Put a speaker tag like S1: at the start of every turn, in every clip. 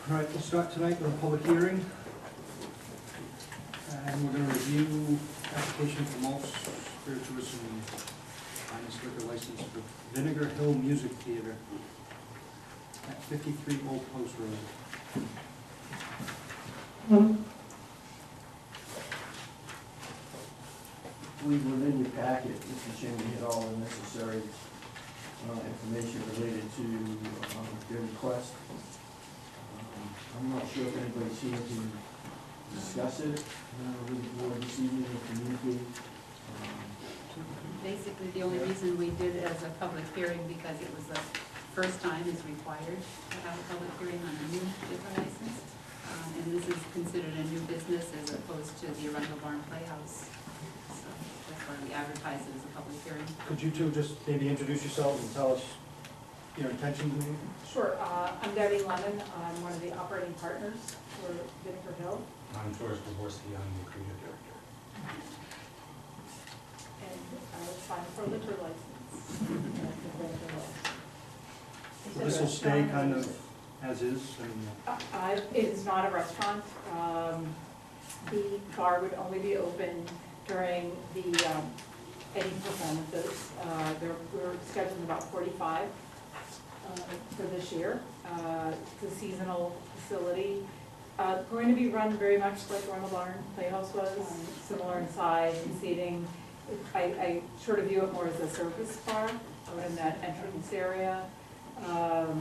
S1: All right, we'll start tonight with a public hearing. And we're going to review application for malt spirituous and finest liquor license for Vinegar Hill Music Theater at 53 Old Post Road.
S2: I believe within your packet, Mr. Chairman, you had all the necessary information related to their request. I'm not sure if anybody's here to discuss it with the board this evening or communicate.
S3: Basically, the only reason we did it as a public hearing because it was the first time is required to have a public hearing on a new liquor license. And this is considered a new business as opposed to the Arundel Barn Playhouse. So that's why we advertise it as a public hearing.
S1: Could you two just maybe introduce yourselves and tell us your intentions?
S4: Sure. I'm Debbie Lemon. I'm one of the operating partners for Vinegar Hill.
S5: I'm George Dvorsky, I'm the creative director.
S4: And I was filing for a liquor license.
S1: So this will stay kind of as is?
S4: It is not a restaurant. The bar would only be open during the any performances. We're scheduling about 45 for this year. It's a seasonal facility. Going to be run very much like Arundel Barn Playhouse was, similar in size and seating. I sort of view it more as a service bar out in that entrance area, you know,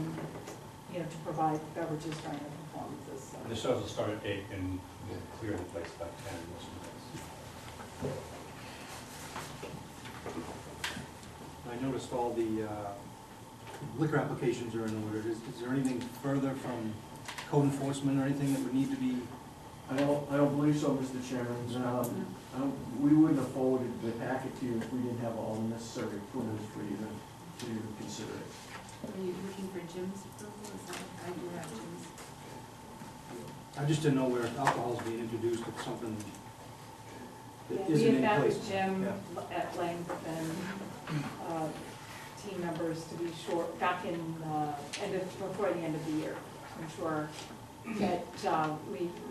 S4: to provide beverages during the performances. So.
S5: The shows will start at 8 and we'll clear the place by 10 most of the days.
S1: I noticed all the liquor applications are in order. Is there anything further from code enforcement or anything that would need to be?
S2: I don't believe so, Mr. Chairman. We wouldn't have forwarded the packet to you if we didn't have all the necessary approvals for you to consider it.
S3: Are you looking for Jim's approval? Is that, I do have Jim's.
S1: I just didn't know where alcohol is being introduced. It's something that
S4: We
S1: isn't
S4: had
S1: in
S4: met
S1: place.
S4: with Jim
S1: Yeah.
S4: at length and team members to be sure, back in before the end of the year, to ensure that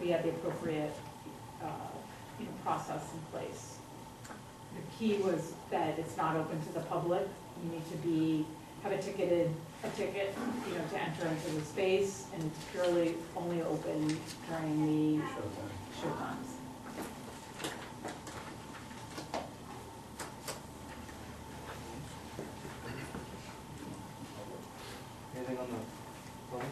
S4: we had the appropriate process in place. The key was that it's not open to the public. You need to have a ticket, to enter into the space, and it's purely only open during the show times.
S1: Anything on the phone?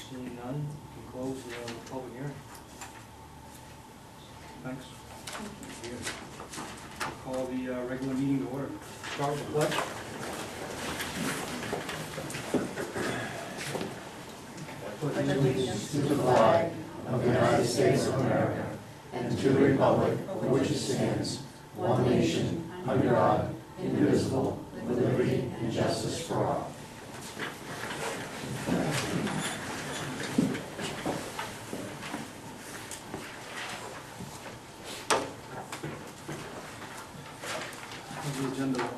S1: Seeing none, we can close the public hearing. Thanks. Call the regular meeting to order. Start with the pledge.
S6: Pledge allegiance to the flag of the United States of America and to the republic for which it stands, one nation, under God, indivisible, with liberty and justice for all.
S1: The agenda.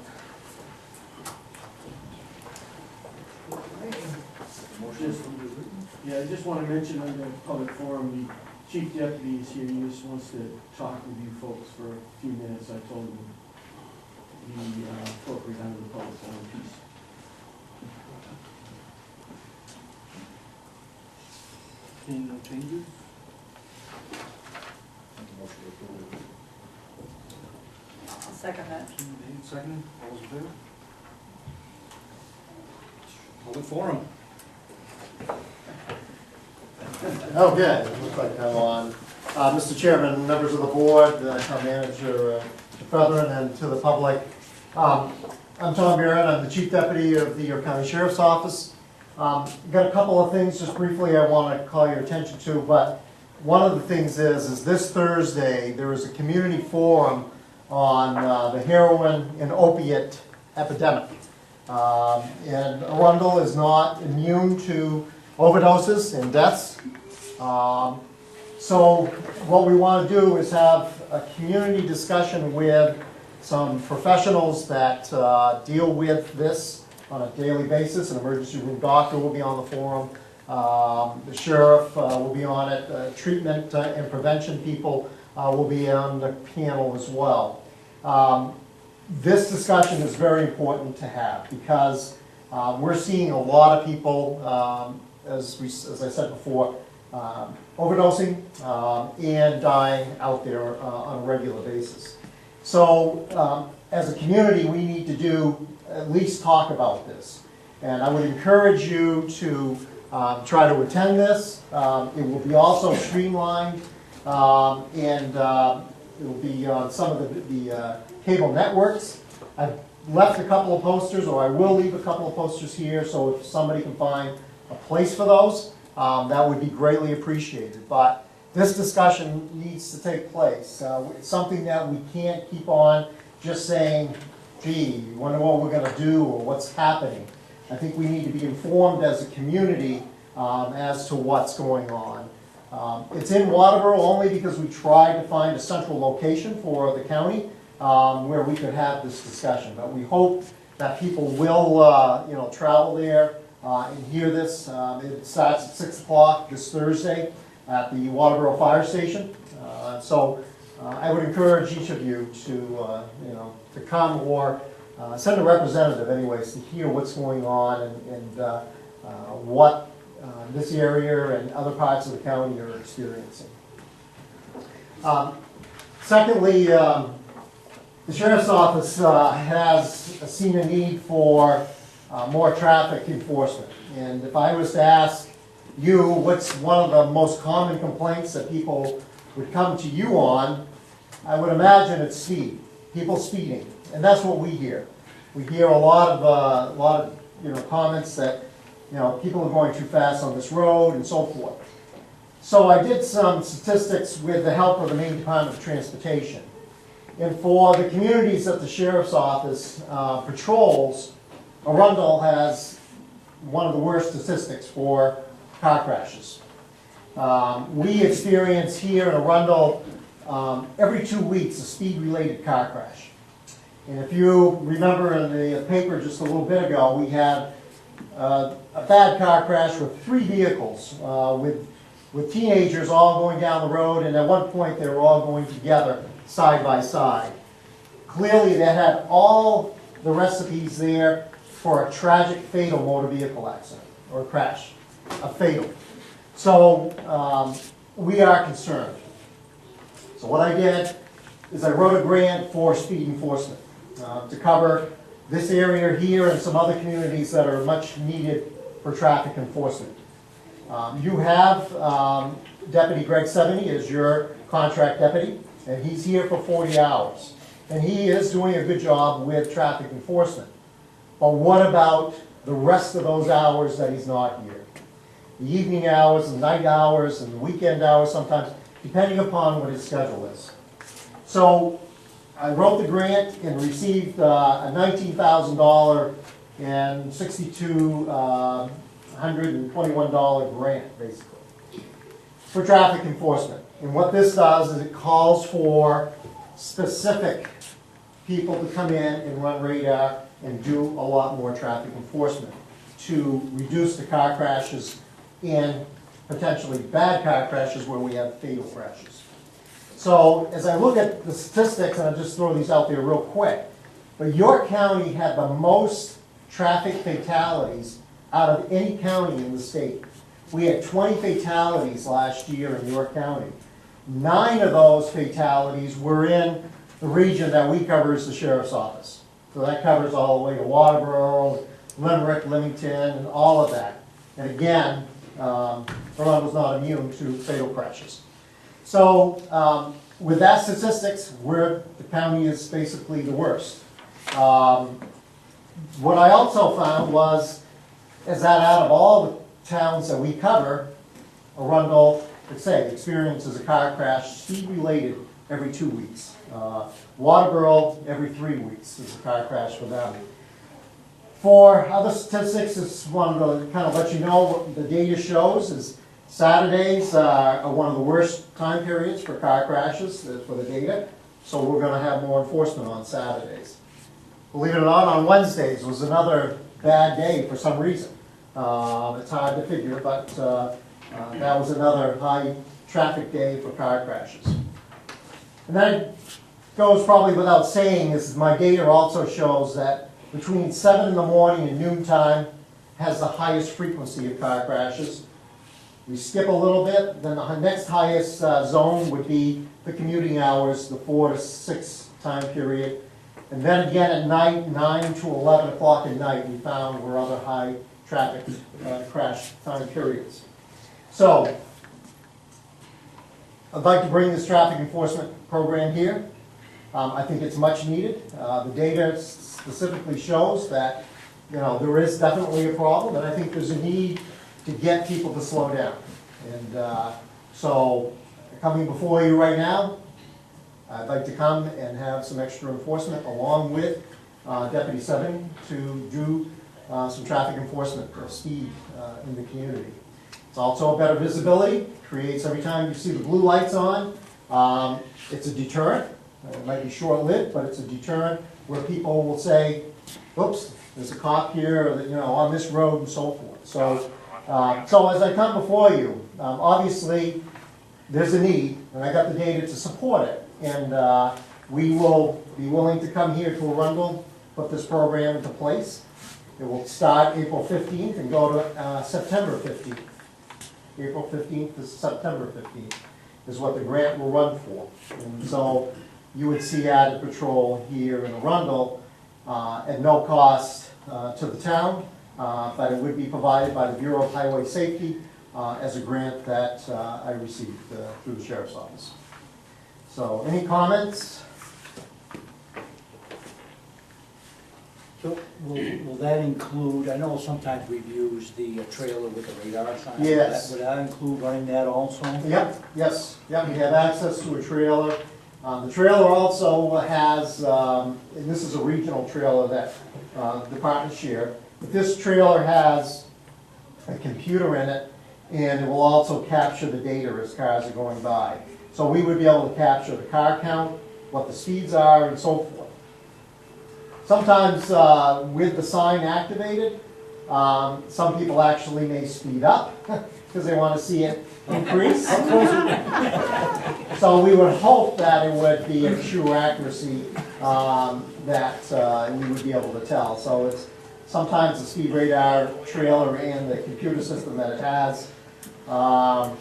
S2: Yeah, I just want to mention under public forum, the chief deputy is here. He just wants to talk with you folks for a few minutes. I told him the appropriate under the public forum piece.
S1: Seeing no changes?
S4: I'll second that.
S1: Made, seconded, all those in favor? Public forum.
S6: Okay, looks like I'm on. Mr. Chairman, members of the board, town manager, brethren, and to the public. I'm Tom Barron. I'm the chief deputy of the York County Sheriff's Office. Got a couple of things just briefly I want to call your attention to, but one of the things is this Thursday there is a community forum on the heroin and opiate epidemic. And Arundel is not immune to overdoses and deaths. So what we want to do is have a community discussion with some professionals that deal with this on a daily basis. An emergency room doctor will be on the forum. The sheriff will be on it. Treatment and prevention people will be on the panel as well. This discussion is very important to have because we're seeing a lot of people, as I said before, overdosing and dying out there on a regular basis. So as a community, we need to at least talk about this. And I would encourage you to try to attend this. It will be also streamlined, and it will be on some of the cable networks. I've left a couple of posters, or I will leave a couple of posters here, so if somebody can find a place for those, that would be greatly appreciated. But this discussion needs to take place. It's something that we can't keep on just saying, gee, you wonder what we're going to do or what's happening. I think we need to be informed as a community as to what's going on. It's in Waterboro only because we tried to find a central location for the county where we could have this discussion. But we hope that people will travel there and hear this. It starts at 6 o'clock this Thursday at the Waterboro Fire Station. So I would encourage each of you to come or send a representative anyways to hear what's going on and what this area and other parts of the county are experiencing. Secondly, the Sheriff's Office has seen a need for more traffic enforcement. And if I was to ask you what's one of the most common complaints that people would come to you on, I would imagine it's speed, people speeding. And that's what we hear. We hear a lot of comments that people are going too fast on this road and so forth. So I did some statistics with the help of the Maine Department of Transportation. And for the communities that the Sheriff's Office patrols, Arundel has one of the worst statistics for car crashes. We experience here in Arundel every 2 weeks a speed-related car crash. And if you remember in the paper just a little bit ago, we had a bad car crash with 3 vehicles with teenagers all going down the road, and at one point they were all going together side by side. Clearly that had all the recipes there for a tragic, fatal motor vehicle accident or crash, a fatal. So we are concerned. So what I did is I wrote a grant for speed enforcement to cover this area here and some other communities that are much needed for traffic enforcement. You have Deputy Greg Seveny as your contract deputy, and he's here for 40 hours. And he is doing a good job with traffic enforcement. But what about the rest of those hours that he's not here? The evening hours, the night hours, and the weekend hours sometimes, depending upon what his schedule is. So I wrote the grant and received a $19,000 and $6,221 grant, basically, for traffic enforcement. And what this does is it calls for specific people to come in and run radar and do a lot more traffic enforcement to reduce the car crashes and potentially bad car crashes where we have fatal crashes. So as I look at the statistics, and I'll just throw these out there real quick, but York County had the most traffic fatalities out of any county in the state. We had 20 fatalities last year in York County. 9 of those fatalities were in the region that we cover as the Sheriff's Office. So that covers all the way to Waterboro, Limerick, Leamington, and all of that. And again, Vermont was not immune to fatal crashes. So with that statistics, the county is basically the worst. What I also found is that out of all the towns that we cover, Arundel, let's say, experiences a car crash speed-related every 2 weeks. Waterboro, every 3 weeks is a car crash for them. For other statistics, just wanted to kind of let you know what the data shows is Saturdays are one of the worst time periods for car crashes for the data. so we're gonna have more enforcement on Saturdays. Believe it or not, on Wednesdays was another bad day for some reason. It's hard to figure, but that was another high traffic day for car crashes. And then it goes probably without saying, is my data also shows that between 7 in the morning and noon time has the highest frequency of car crashes. We skip a little bit, then the next highest zone would be the commuting hours, the 4 to 6 time period. And then again at night, 9 to 11 o'clock at night, we found were other high traffic crash time periods. So, I'd like to bring this traffic enforcement program here. I think it's much needed. The data specifically shows that, there is definitely a problem, and I think there's a need to get people to slow down. And so, coming before you right now, I'd like to come and have some extra enforcement along with Deputy Seven to do some traffic enforcement for speed in the community. It's also a better visibility, creates every time you see the blue lights on, it's a deterrent. It might be short-lived, but it's a deterrent where people will say, oops, there's a cop here, on this road and so forth. So, as I come before you, obviously there's a need, and I got the data to support it. And we will be willing to come here to Arundel, put this program into place. It will start April 15th and go to September 15th. April 15th to September 15th is what the grant will run for. And so you would see added patrol here in Arundel at no cost to the town, but it would be provided by the Bureau of Highway Safety as a grant that I received through the Sheriff's Office. So, any comments?
S7: So will that include, I know sometimes we've used the trailer with the radar sign.
S6: Yes.
S7: Would that include running that also?
S6: Yep, yes, yep, we have access to a trailer. The trailer also has, and this is a regional trailer that departments share, but this trailer has a computer in it, and it will also capture the data as cars are going by. So we would be able to capture the car count, what the speeds are, and so forth. Sometimes with the sign activated, some people actually may speed up because they want to see it increase. So we would hope that it would be a true accuracy that we would be able to tell. So it's sometimes the speed radar trailer and the computer system that it has,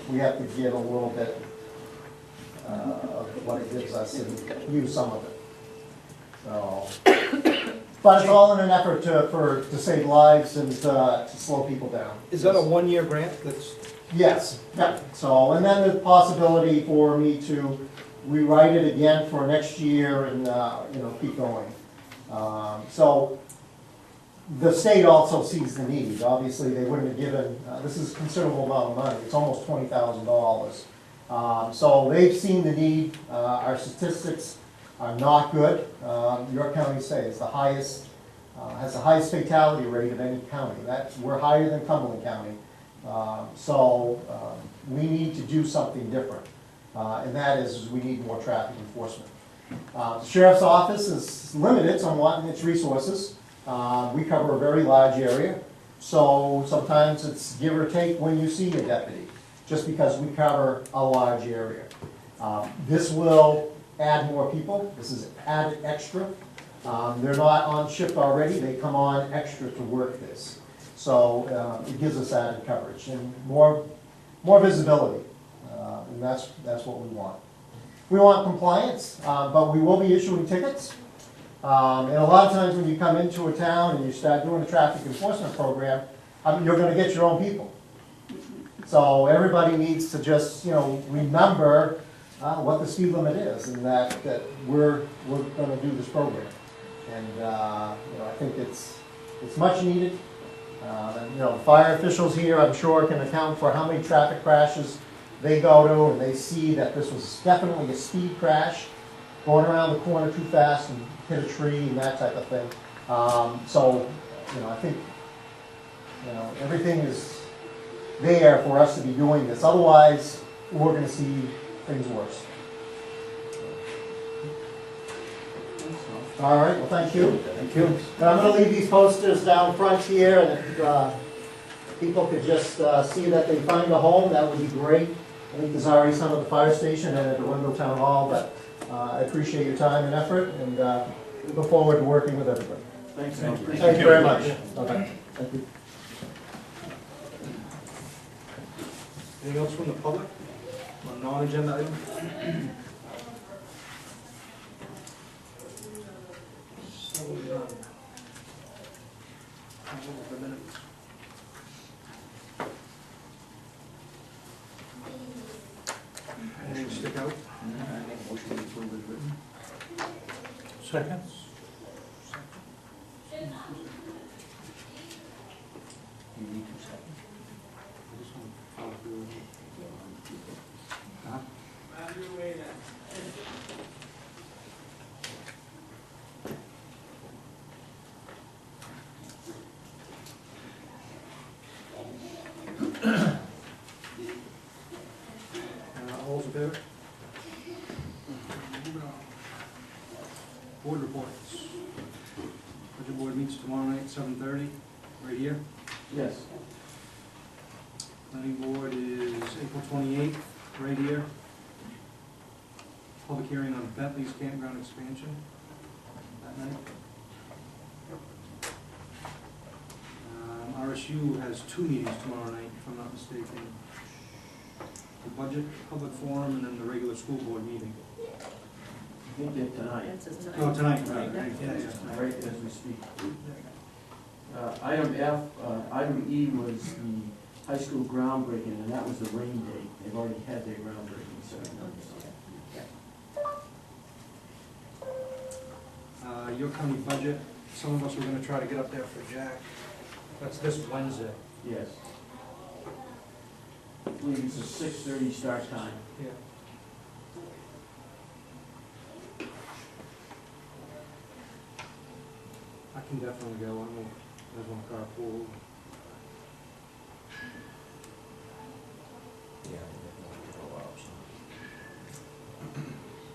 S6: we have to get a little bit of what it gives us and use some of it. So, but it's all in an effort to save lives and to slow people down.
S1: Is that a one-year grant that's?
S6: Yes, yep. So, and then the possibility for me to rewrite it again for next year and, keep going. So, the state also sees the need. Obviously, they wouldn't have given, this is a considerable amount of money. It's almost $20,000. So they've seen the need. Our statistics are not good. York County is the highest, has the highest fatality rate of any county. We're higher than Cumberland County. So we need to do something different. And that is we need more traffic enforcement. The Sheriff's Office is limited somewhat in its resources. We cover a very large area. So sometimes it's give or take when you see a deputy, just because we cover a large area. This will add more people. This is added extra. They're not on shift already. They come on extra to work this. So it gives us added coverage and more visibility. And that's what we want. We want compliance, but we will be issuing tickets. And a lot of times when you come into a town and you start doing a traffic enforcement program, you're going to get your own people. So everybody needs to just, remember what the speed limit is, and that we're going to do this program. And I think it's much needed. And, the fire officials here, I'm sure, can account for how many traffic crashes they go to, and they see that this was definitely a speed crash, going around the corner too fast and hit a tree and that type of thing. So, I think, everything is there for us to be doing this. Otherwise, we're going to see things worse.
S2: so.
S6: All right, well, thank you.
S7: Thank you.
S6: And I'm gonna leave these posters down front here, and if people could just see that they find a home, that would be great. I think there's already some at the fire station and at the Wendell Town Hall, but I appreciate your time and effort, and look forward to working with everybody.
S2: Thanks,
S6: Thank you very much. Okay. Thank you.
S1: Anything else from the public on non-agenda item? So none. All the minutes. Anything stick out?
S7: I make a motion to approve as written.
S1: Second.
S7: You need 2 seconds.
S1: I just want to follow through. Huh? All those in favor? Board reports. Budget board meets tomorrow night, 7:30, right here.
S2: Yes.
S1: Planning board is April 28th, right here. Public hearing on Bentley's campground expansion that night. RSU has 2 meetings tomorrow night, if I'm not mistaken. The budget, public forum, and then the regular school board meeting.
S2: I think that tonight,
S1: Oh, tonight, right, yeah.
S2: right as we speak. Item F, item E was the high school groundbreaking, and that was the rain date. They've already had their groundbreaking, so.
S1: Your county budget, some of us were gonna try to get up there for Jack. That's this Wednesday.
S2: Yes. I believe it's a 6:30 start time.
S1: Yeah. I can definitely go, I don't know, if there's one carpool.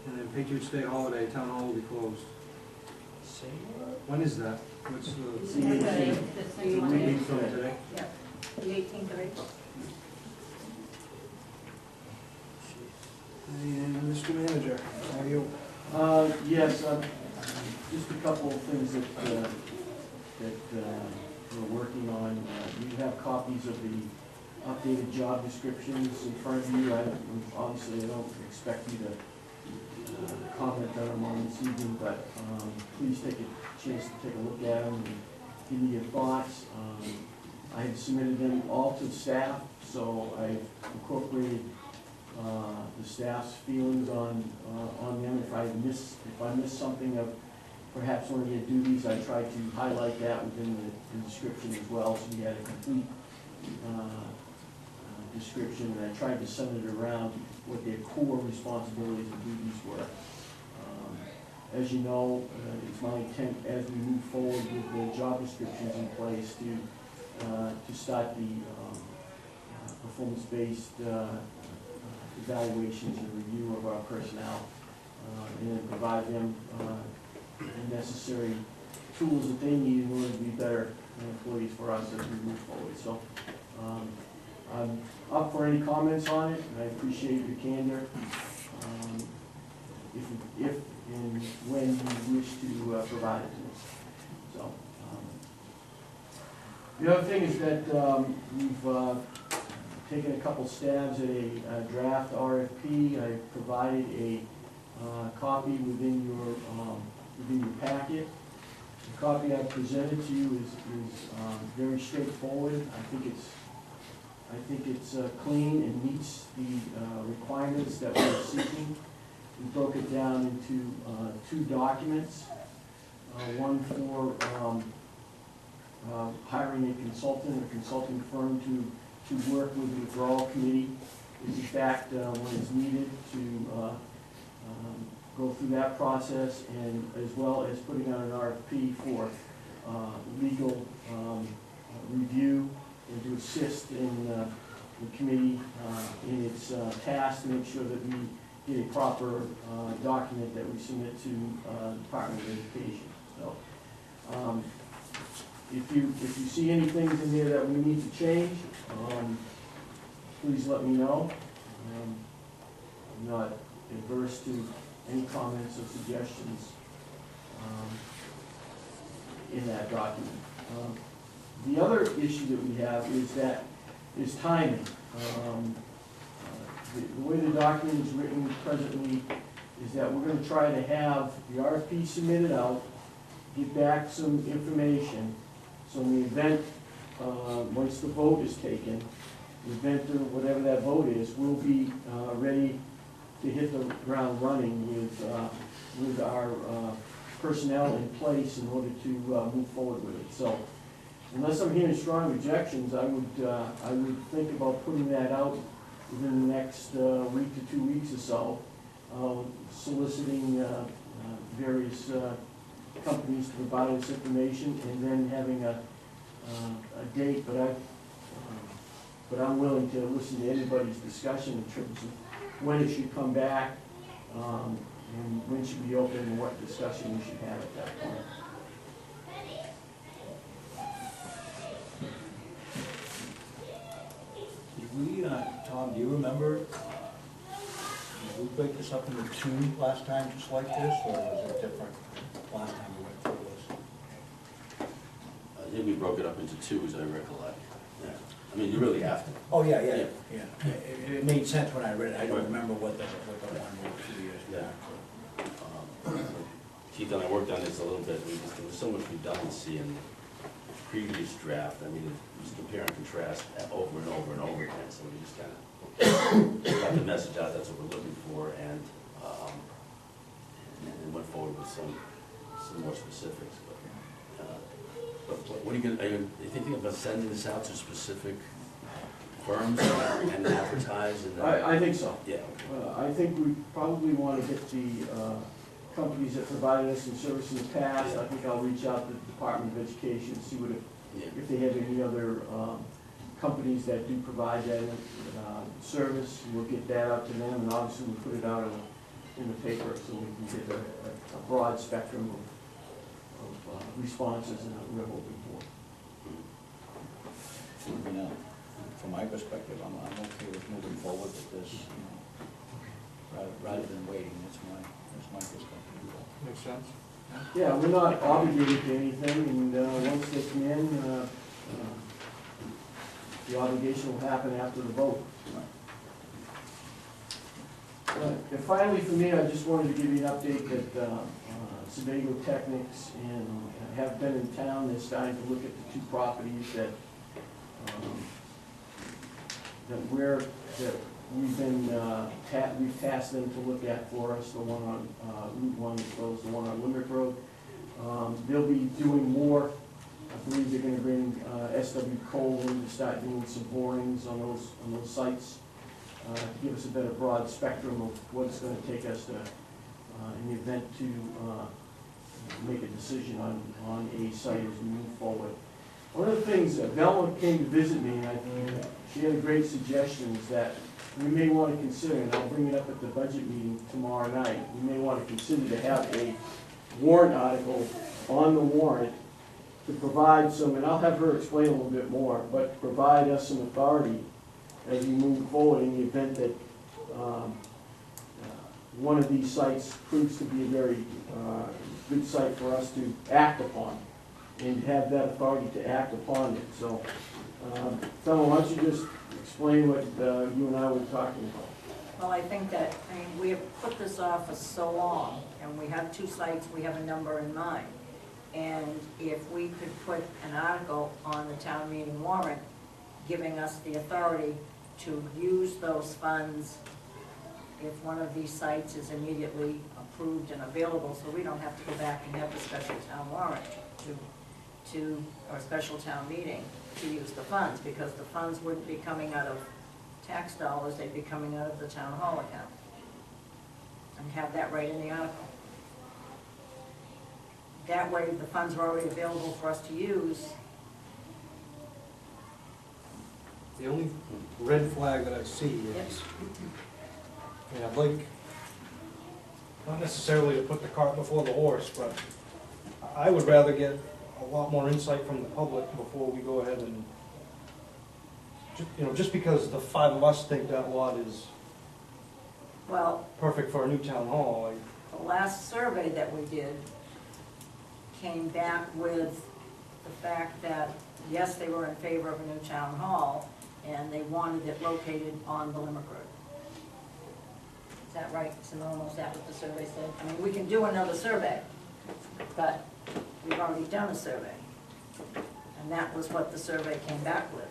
S1: And then Patriots Day holiday, town hall will be closed. When is that? What's the? Week from today?
S3: Yeah, the 18th of April.
S1: And Mr. Manager, how are you?
S2: Yes, just a couple of things that we're working on. You have copies of the updated job descriptions in front of you. Obviously, I don't expect you to comment on them on this evening, but please take a chance to take a look at them and give me your thoughts. I have submitted them all to staff, so I've incorporated the staff's feelings on them. If I miss something of perhaps one of your duties, I try to highlight that within the description as well, so you had a complete description, and I tried to center it around what their core responsibilities and duties were. As you know, it's my intent as we move forward with the job descriptions in place to start the performance-based evaluations and review of our personnel, and then provide them the necessary tools that they need in order to be better employees for us as we move forward. So I'm up for any comments on it, and I appreciate your candor. If and when you wish to provide it to us. So the other thing is that we've taken a couple stabs at a draft RFP. I provided a copy within your packet. The copy I presented to you is very straightforward. I think it's clean and meets the requirements that we're seeking. We broke it down into 2 documents. One for hiring a consulting firm to work with the withdrawal committee, if in fact when it's needed to go through that process, and as well as putting out an RFP for legal review and to assist in the committee in its task to make sure that we get a proper document that we submit to Department of Education. So, if you see any things in there that we need to change, please let me know. I'm not adverse to any comments or suggestions in that document. The other issue that we have is timing. The way the document is written presently is that we're gonna try to have the RFP submitted out, get back some information, so in the event, once the vote is taken, the event or whatever that vote is, we'll be ready to hit the ground running with our personnel in place in order to move forward with it. So unless I'm hearing strong objections, I would think about putting that out within the next week to 2 weeks or so, soliciting various companies to provide us information, and then having a date. But I'm willing to listen to anybody's discussion in terms of when it should come back, and when it should be open, and what discussion we should have at that point.
S7: Did we, Tom, do you remember, did we break this up into two last time just like this, or was it different last time we went through this?
S8: I think we broke it up into two, as I recollect. Yeah. I mean, you really have to.
S7: Oh, yeah. It made sense when I read it. I don't remember what the one was 2 years back.
S8: Keith and I worked on this a little bit. There was so much redundancy in the previous draft. I mean, it was compare and contrast over and over and over again. So we just kind of got the message out. That's what we're looking for, and went forward with some more specifics. But what are you thinking about sending this out to specific firms and advertise?
S2: I think so.
S8: Yeah.
S2: I think we probably want to get the companies that provided us some service in the past. I think I'll reach out to the Department of Education, see what if they have any other companies that do provide that service. We'll get that out to them, and obviously we'll put it out in the paper so we can get a broad spectrum of responses, and we're hoping for.
S7: You know, from my perspective, I'm okay with moving forward with this, rather than waiting. That's my perspective.
S1: Makes sense.
S2: Yeah, we're not obligated to anything, and once they come in, the obligation will happen after the vote. And finally, for me, I just wanted to give you an update that Sebago Technics have been in town. They're starting to look at the two properties that we've tasked them to look at for us. The one on Route 1 as well as the one on Limerick Road. They'll be doing more. I believe they're going to bring SW Cole in to start doing some borings on those sites. To give us a better broad spectrum of what it's going to take us to, in the event to make a decision on a site as we move forward. One of the things, Velma came to visit me, and she had a great suggestion, is that we may want to consider, and I'll bring it up at the budget meeting tomorrow night, we may want to consider to have a warrant article on the warrant to provide some, and I'll have her explain a little bit more, but provide us some authority as we move forward in the event that one of these sites proves to be a very good site for us to act upon, and have that authority to act upon it. So, Thelma, why don't you just explain what you and I were talking about?
S9: Well, I think that, we have put this off for so long, and we have two sites, we have a number in mind. And if we could put an article on the town meeting warrant, giving us the authority to use those funds if one of these sites is immediately approved and available, so we don't have to go back and have a special town warrant or a special town meeting to use the funds, because the funds wouldn't be coming out of tax dollars, they'd be coming out of the town hall account. And have that right in the article. That way, the funds are already available for us to use.
S1: The only red flag that I see is, and I'd like
S10: not necessarily to put the cart before the horse, but I would rather get a lot more insight from the public before we go ahead and, just because the five of us think that lot is
S9: Well,
S10: perfect for a new town hall,
S9: the last survey that we did came back with the fact that, yes, they were in favor of a new town hall, and they wanted it located on the Limerick Road. Is that right, Simone? Is that what the survey said? I mean, we can do another survey, but we've already done a survey. And that was what the survey came back with.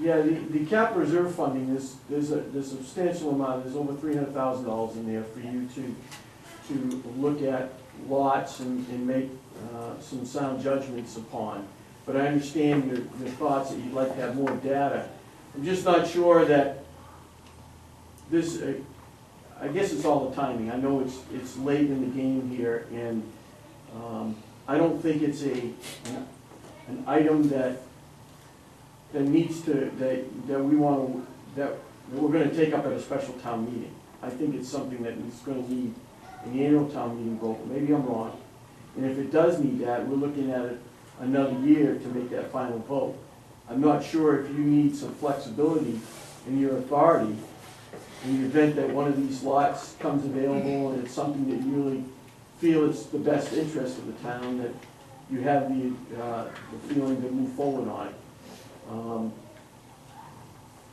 S2: Yeah, the capital reserve funding, there's a substantial amount, there's over $300,000 in there for you to look at lots and make some sound judgments upon. But I understand your thoughts that you'd like to have more data. I'm just not sure that this, I guess it's all the timing. I know it's late in the game here, and I don't think it's an item that needs to, that we want to, that we're going to take up at a special town meeting. I think it's something that is going to need an annual town meeting vote. Maybe I'm wrong. And if it does need that, we're looking at it another year to make that final vote. I'm not sure if you need some flexibility in your authority in the event that one of these lots comes available and it's something that you really feel is the best interest of the town, that you have the feeling to move forward on it.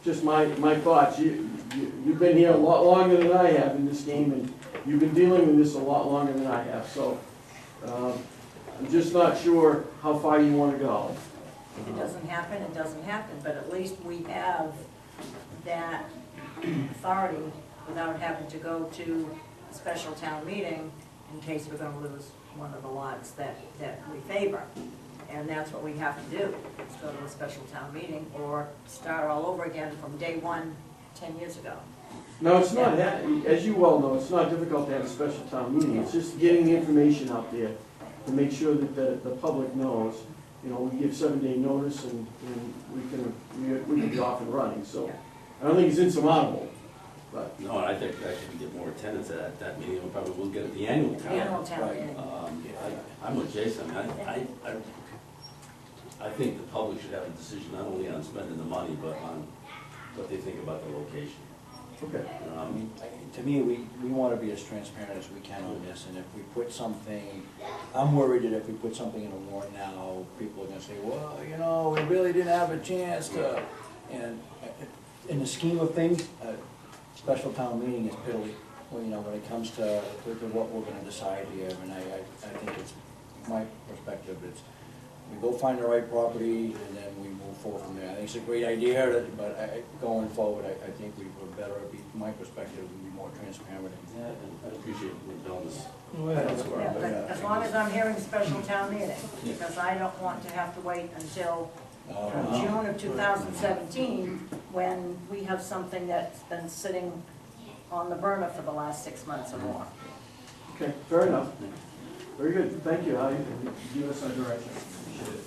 S2: Just my thoughts. You've been here a lot longer than I have in this game, and you've been dealing with this a lot longer than I have. So I'm just not sure how far you want to go.
S9: If it doesn't happen, it doesn't happen, but at least we have that authority without having to go to a special town meeting in case we're gonna lose one of the lots that we favor. And that's what we have to do, is go to a special town meeting or start all over again from day one, 10 years ago.
S2: No, it's not, as you well know, it's not difficult to have a special town meeting. It's just getting the information out there to make sure that the public knows. You know, we give 7-day notice and we can be off and running. So I don't think it's insurmountable, but.
S8: No, and I think actually we get more attendance at that meeting, we probably will get at the annual town.
S9: Annual town meeting.
S8: I'm with Jason. I think the public should have a decision not only on spending the money, but on what they think about the location.
S2: Okay.
S7: I mean, to me, we want to be as transparent as we can on this, and if we put something, I'm worried that if we put something in a warrant now, people are gonna say, well, we really didn't have a chance to, and in the scheme of things, a special town meeting is piddly, when it comes to what we're gonna decide here, and I think it's, my perspective, it's, we go find the right property, and then we move forward from there. I think it's a great idea, but going forward, I think we were better, from my perspective, we be more transparent.
S8: Yeah, and I appreciate you doing this.
S9: Yeah, but as long as I'm hearing special town meeting, because I don't want to have to wait until June of 2017, when we have something that's been sitting on the burner for the last 6 months or more.
S2: Okay, fair enough. Very good, thank you. You give us our direction. Appreciate it.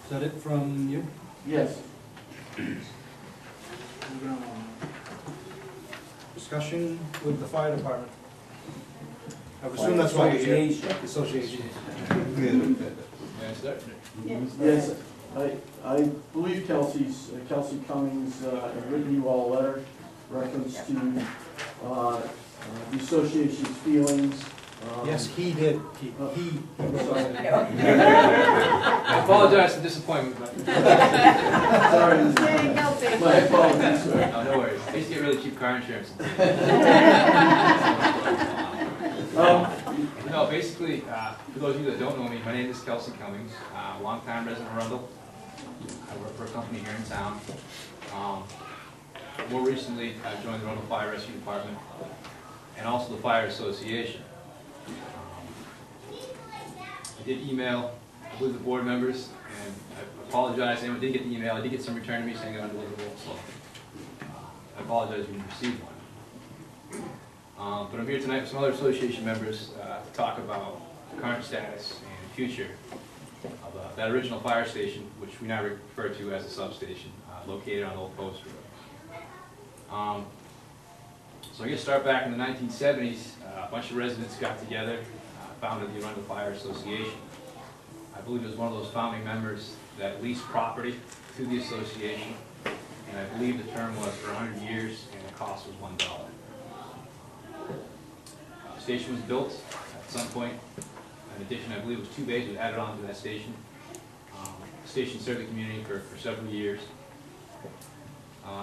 S1: Is that it from you?
S2: Yes.
S1: Moving on. Discussion with the fire department. I would assume that's why you're here. Association.
S2: Yes, I believe Kelsey Cummings had written you all a letter reference to the association's feelings.
S1: Yes, he did.
S2: Sorry.
S11: I apologize for disappointment, but.
S2: Sorry.
S3: Yay, Kelsey.
S2: My apologies, sir.
S11: No, no worries. I used to get really cheap car insurance. No, basically, for those of you that don't know me, my name is Kelsey Cummings, longtime resident of Arundel. I work for a company here in town. More recently, I joined the Arundel Fire Rescue Department and also the Fire Association. I did email with the board members, and I apologize, anyone didn't get the email. I did get some return to me saying it was undeliverable, so I apologize if you didn't receive one. But I'm here tonight with some other association members to talk about the current status and future of that original fire station, which we now refer to as a substation, located on Old Post Road. So I guess start back in the 1970s, a bunch of residents got together, founded the Arundel Fire Association. I believe it was one of those founding members that leased property to the association, and I believe the term was for 100 years, and the cost was $1. The station was built at some point. In addition, I believe it was 2 bays that added on to that station. The station served the community for several years,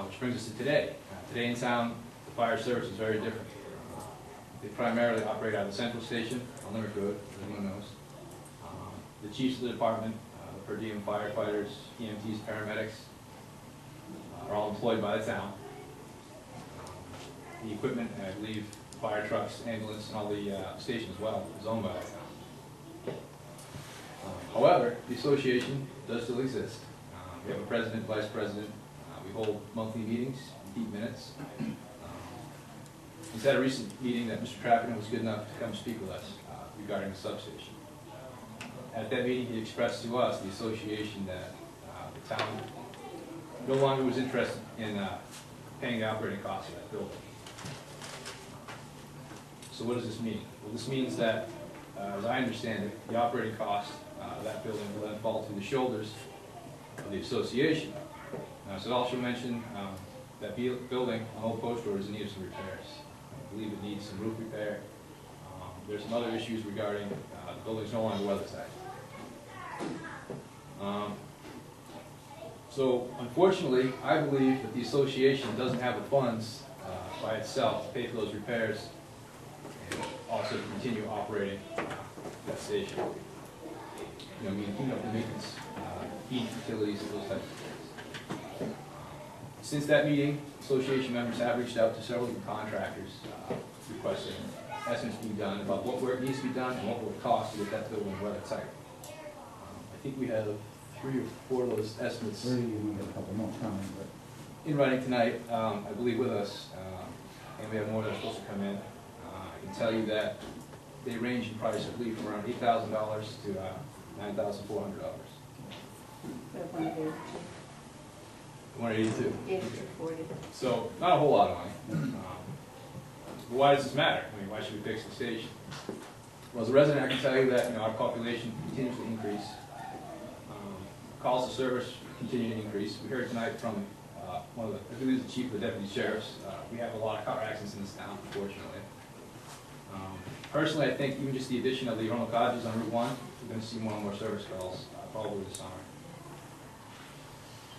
S11: which brings us to today. Today in town, the fire service is very different. They primarily operate out of the central station on Limerick Road, as everyone knows. The chiefs of the department, the per diem firefighters, EMTs, paramedics, are all employed by the town. The equipment, and I believe fire trucks, ambulance, and all the station as well, is owned by the town. However, the association does still exist. We have a president, vice president. We hold monthly meetings, we keep minutes. He's had a recent meeting that Mr. Traffican was good enough to come speak with us regarding the substation. At that meeting, he expressed to us, the association, that the town no longer was interested in paying the operating costs of that building. So what does this mean? Well, this means that, as I understand it, the operating cost of that building will then fall to the shoulders of the association. Now, so I also mentioned that building on Old Post Road is in need of some repairs. I believe it needs some roof repair. There's some other issues regarding the building's no longer weather-tight. So unfortunately, I believe that the association doesn't have the funds by itself to pay for those repairs and also to continue operating that station. You know, keeping up the maintenance, heat, utilities, and those types of things. Since that meeting, association members have reached out to several contractors requesting estimates be done about what work needs to be done and what will it cost to get that building weather-tight. I think we have 3 or 4 of those estimates.
S2: We got a couple more coming, but.
S11: In writing tonight, I believe with us, and we have more that are supposed to come in. I can tell you that they range in price, I believe, from around $8,000 to $9,400. 182.
S4: 8240.
S11: So not a whole lot of money. But why does this matter? I mean, why should we fix the station? Well, as a resident, I can tell you that our population continues to increase. Calls to service continue to increase. We heard tonight from one of the, I believe the chief of the deputy sheriffs. We have a lot of car accidents in this town, unfortunately. Personally, I think even just the addition of the Arundel cottages on Route 1, we're going to see more and more service calls probably this summer.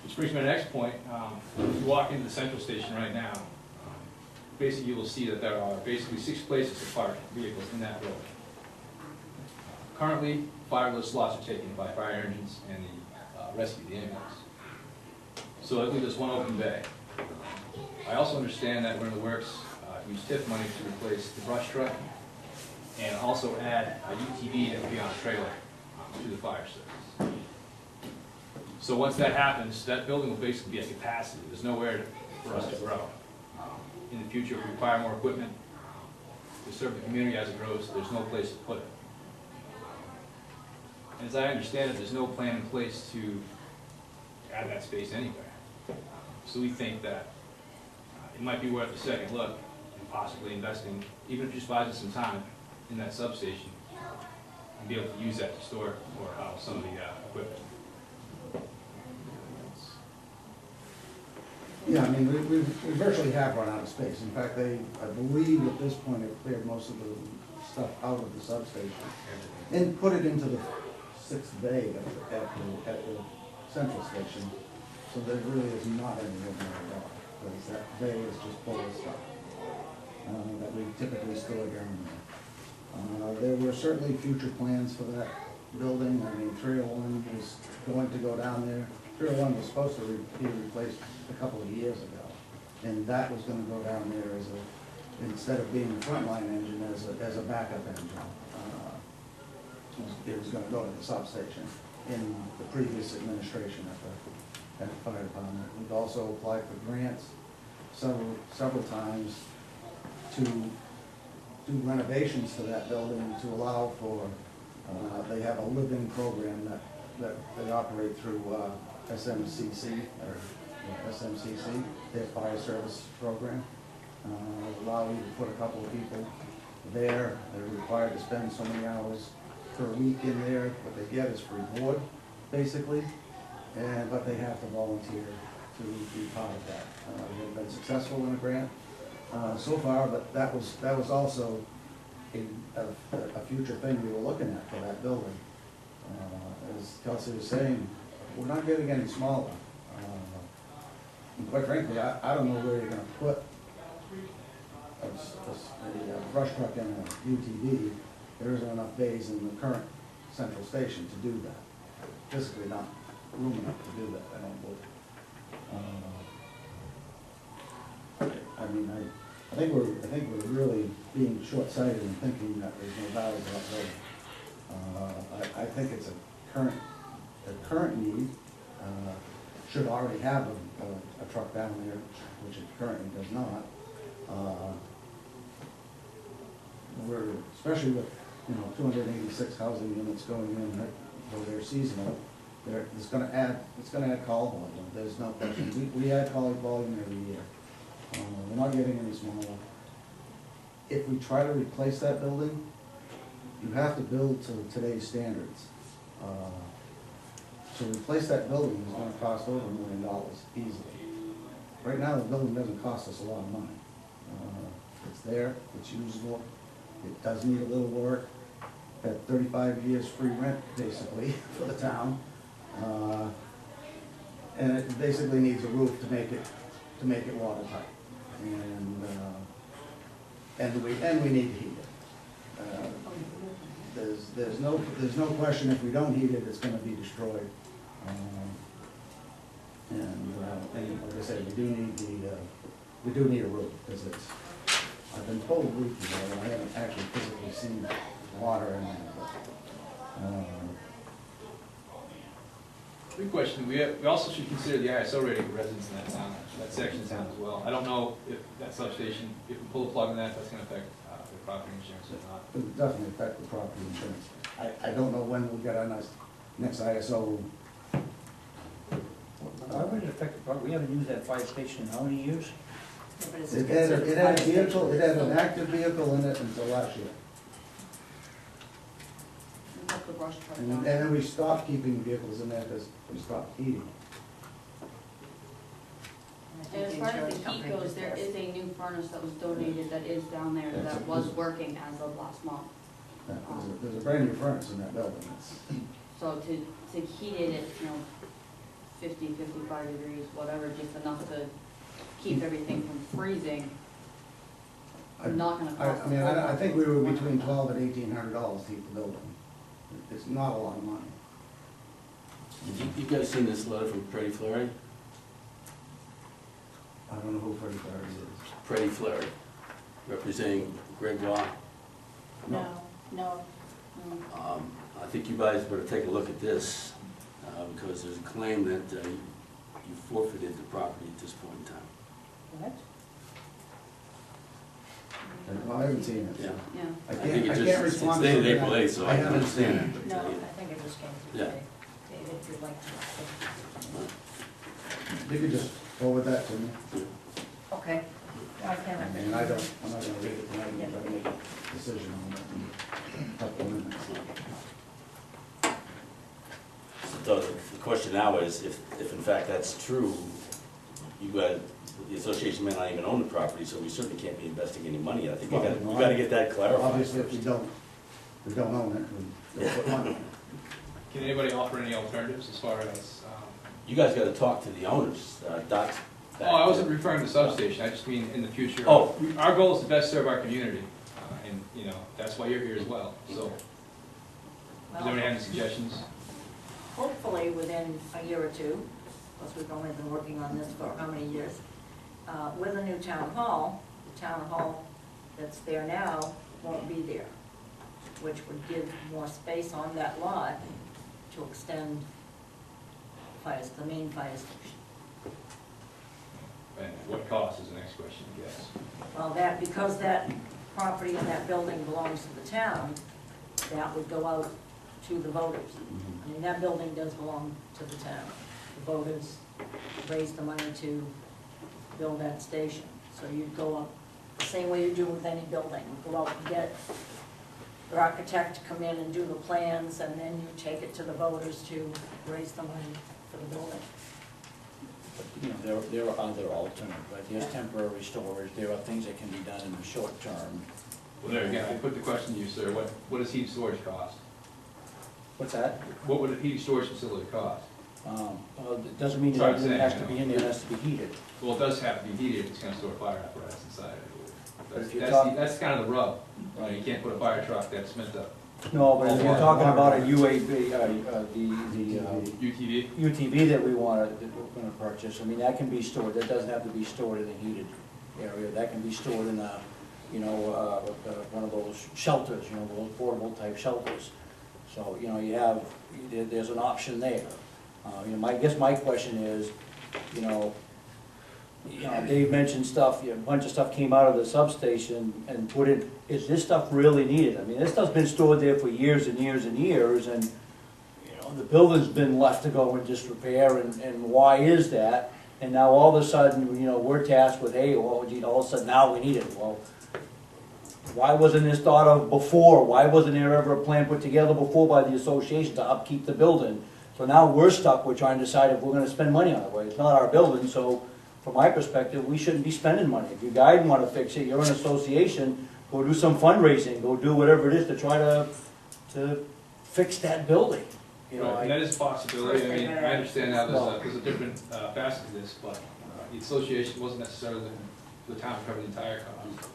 S11: Which brings me to the next point. If you walk into the central station right now, basically you will see that there are basically 6 places to park vehicles in that building. Currently, fiberless slots are taken by fire engines and the rescue, the ambulance. So I believe there's 1 open bay. I also understand that we're in the works, use TIF money to replace the brush truck and also add a UTV that will be on a trailer to the fire service. So once that happens, that building will basically be at capacity. There's nowhere for us to grow. In the future, if we require more equipment to serve the community as it grows, there's no place to put it. And as I understand it, there's no plan in place to add that space anywhere. So we think that it might be worth a second look and possibly investing, even if it just buys us some time, in that substation and be able to use that to store or house some of the equipment.
S12: Yeah, I mean, we virtually have run out of space. In fact, I believe at this point they've cleared most of the stuff out of the substation and put it into the 6th bay at the central station. So there really is not any room there at all, because that bay is just full of stuff that we typically store down there. There were certainly future plans for that building. I mean, 301 was going to go down there. 301 was supposed to be replaced a couple of years ago, and that was going to go down there as a, instead of being a frontline engine, as a backup engine. It was going to go to the substation in the previous administration at the fire department. We've also applied for grants several times to do renovations to that building to allow for They have a living program that they operate through SMCC, or SMCC, their fire service program. Allow you to put a couple of people there. They're required to spend so many hours per week in there. What they get is free board, basically, but they have to volunteer to be part of that. They've been successful in a grant so far, but that was also a future thing we were looking at for that building. As Kelsey was saying, we're not getting any smaller. And quite frankly, I don't know where you're gonna put a brush truck and a UTV. There isn't enough bays in the current central station to do that. Physically not room enough to do that, I don't believe. I think we're really being short-sighted in thinking that there's no value to that building. I think it's a current need. Should already have a truck down there, which it currently does not. We're, especially with, 286 housing units going in, though they're seasonal, it's gonna add call volume, there's no question. We add call volume every year. We're not getting any smaller. If we try to replace that building, you have to build to today's standards. To replace that building is gonna cost over $1 million easily. Right now, the building doesn't cost us a lot of money. It's there, it's usable, it does need a little work. At 35 years free rent, basically, for the town. And it basically needs a roof to make it watertight. And we need to heat it. There's no question if we don't heat it, it's gonna be destroyed. And like I said, we do need a roof, because I've been told leaky there, and I haven't actually physically seen water in there.
S11: Quick question, we also should consider the ISO rating for residents in that town, that section of town as well. I don't know if that substation, if we pull the plug on that, that's gonna affect the property insurance or not.
S12: It would definitely affect the property insurance. I don't know when we'll get our next ISO.
S7: Why would it affect the property? We haven't used that fire station in how many years?
S12: It had a vehicle, it had an active vehicle in it until last year. And then we stopped keeping vehicles in there because we stopped heating.
S13: And as far as the heat goes, there is a new furnace that was donated that is down there that was working as of last month.
S12: There's a brand new furnace in that building.
S13: So to heat it at, 50, 55 degrees, whatever, just enough to keep everything from freezing, not gonna cost.
S12: I think we were between $1,200 and $1,800 to heat the building. It's not a lot of money.
S8: You guys seen this letter from Freddie Fleury?
S12: I don't know who Freddie Fleury is.
S8: Freddie Fleury, representing Greg Law.
S13: No.
S8: I think you guys better take a look at this, because there's a claim that you forfeited the property at this point in time.
S13: What?
S12: Well, I haven't seen it.
S8: Yeah.
S13: Yeah.
S12: I
S8: think
S12: can't
S8: it's
S12: respond to
S8: dated
S12: something
S8: April 8th, so I can
S12: haven't
S8: understand
S12: seen.
S8: it.
S9: No, I think it just came through
S8: Yeah.
S9: today. David, if you'd like to.
S12: You could just forward that to me.
S9: Okay. I can.
S12: I'm not gonna read it tonight, I'm gonna make a decision on it in a couple of minutes.
S8: So the question now is, if in fact that's true, the association may not even own the property, so we certainly can't be investing any money. I think we gotta get that clarified.
S12: Obviously, if we don't own it, we don't put money in it.
S11: Can anybody offer any alternatives as far as,
S8: You guys gotta talk to the owners, Doc's back
S11: oh, I wasn't
S8: there.
S11: referring to substation, I just mean in the future.
S8: Oh.
S11: Our goal is to best serve our community, and, that's why you're here as well, so. Does anybody have any suggestions?
S9: Hopefully, within a year or two, because we've only been working on this for how many years, with a new town hall, the town hall that's there now won't be there, which would give more space on that lot to extend the main fire station.
S11: And what cost is the next question, I guess.
S9: Well, because that property and that building belongs to the town, that would go out to the voters. I mean, that building does belong to the town. The voters raised the money to build that station. So you'd go up, the same way you do with any building, you go out and get the architect to come in and do the plans, and then you take it to the voters to raise the money for the building.
S7: You know, there are other alternatives, right? There's temporary storage, there are things that can be done in the short term.
S11: Well, there again, I put the question to you, sir, what does heat storage cost?
S7: What's that?
S11: What would a heat storage facility cost?
S7: Well, it doesn't mean
S11: Sorry,
S7: that it has to
S11: saying,
S7: be in there, it has to be heated.
S11: Well, it does have to be heated if it's gonna store fire apparatus inside, I believe.
S7: But if you're
S11: That's,
S7: talking-
S11: that's kind of the rub. You can't put a fire truck that's meant to,
S7: No, but if you're talking about a UAV, the
S11: UTV?
S7: UTV that we're gonna purchase, I mean, that can be stored, that doesn't have to be stored in a heated area, that can be stored in a, you know, one of those shelters, you know, those portable type shelters. So, you know, you have, there's an option there. You know, I guess my question is, you know, Dave mentioned stuff, a bunch of stuff came out of the substation and put in, is this stuff really needed? I mean, this stuff's been stored there for years and years and years, and, you know, the building's been left to go in disrepair, and why is that? And now all of a sudden, you know, we're tasked with, hey, well, gee, all of a sudden now we need it. Well, why wasn't this thought of before? Why wasn't there ever a plan put together before by the association to upkeep the building? So now we're stuck, we're trying to decide if we're gonna spend money on it. Well, it's not our building, so from my perspective, we shouldn't be spending money. If you guys wanna fix it, you're an association, go do some fundraising, go do whatever it is to try to fix that building. You know,
S11: Right, and that is a possibility. I mean, I understand now
S7: Well-
S11: there's a different facet to this, but the association wasn't necessarily the town covered the entire cost.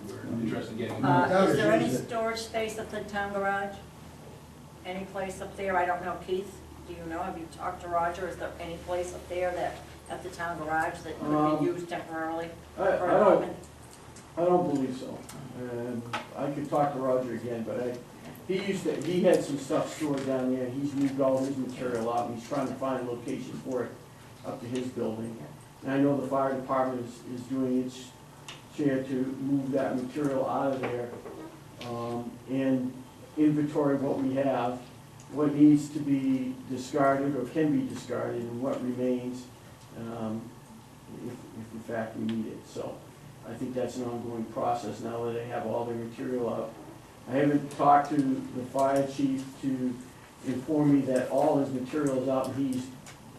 S11: We're interested in getting.
S9: Is there any storage space at the town garage? Any place up there? I don't know, Keith, do you know? Have you talked to Roger? Is there any place up there that, at the town garage that could be used temporarily for equipment?
S2: I don't believe so. I could talk to Roger again, but he had some stuff stored down there, he's moved all his material out, and he's trying to find a location for it up to his building. And I know the fire department is doing its share to move that material out of there, and inventory what we have, what needs to be discarded or can be discarded, and what remains, if in fact we need it. So I think that's an ongoing process now that they have all their material out. I haven't talked to the fire chief to inform me that all his material is out and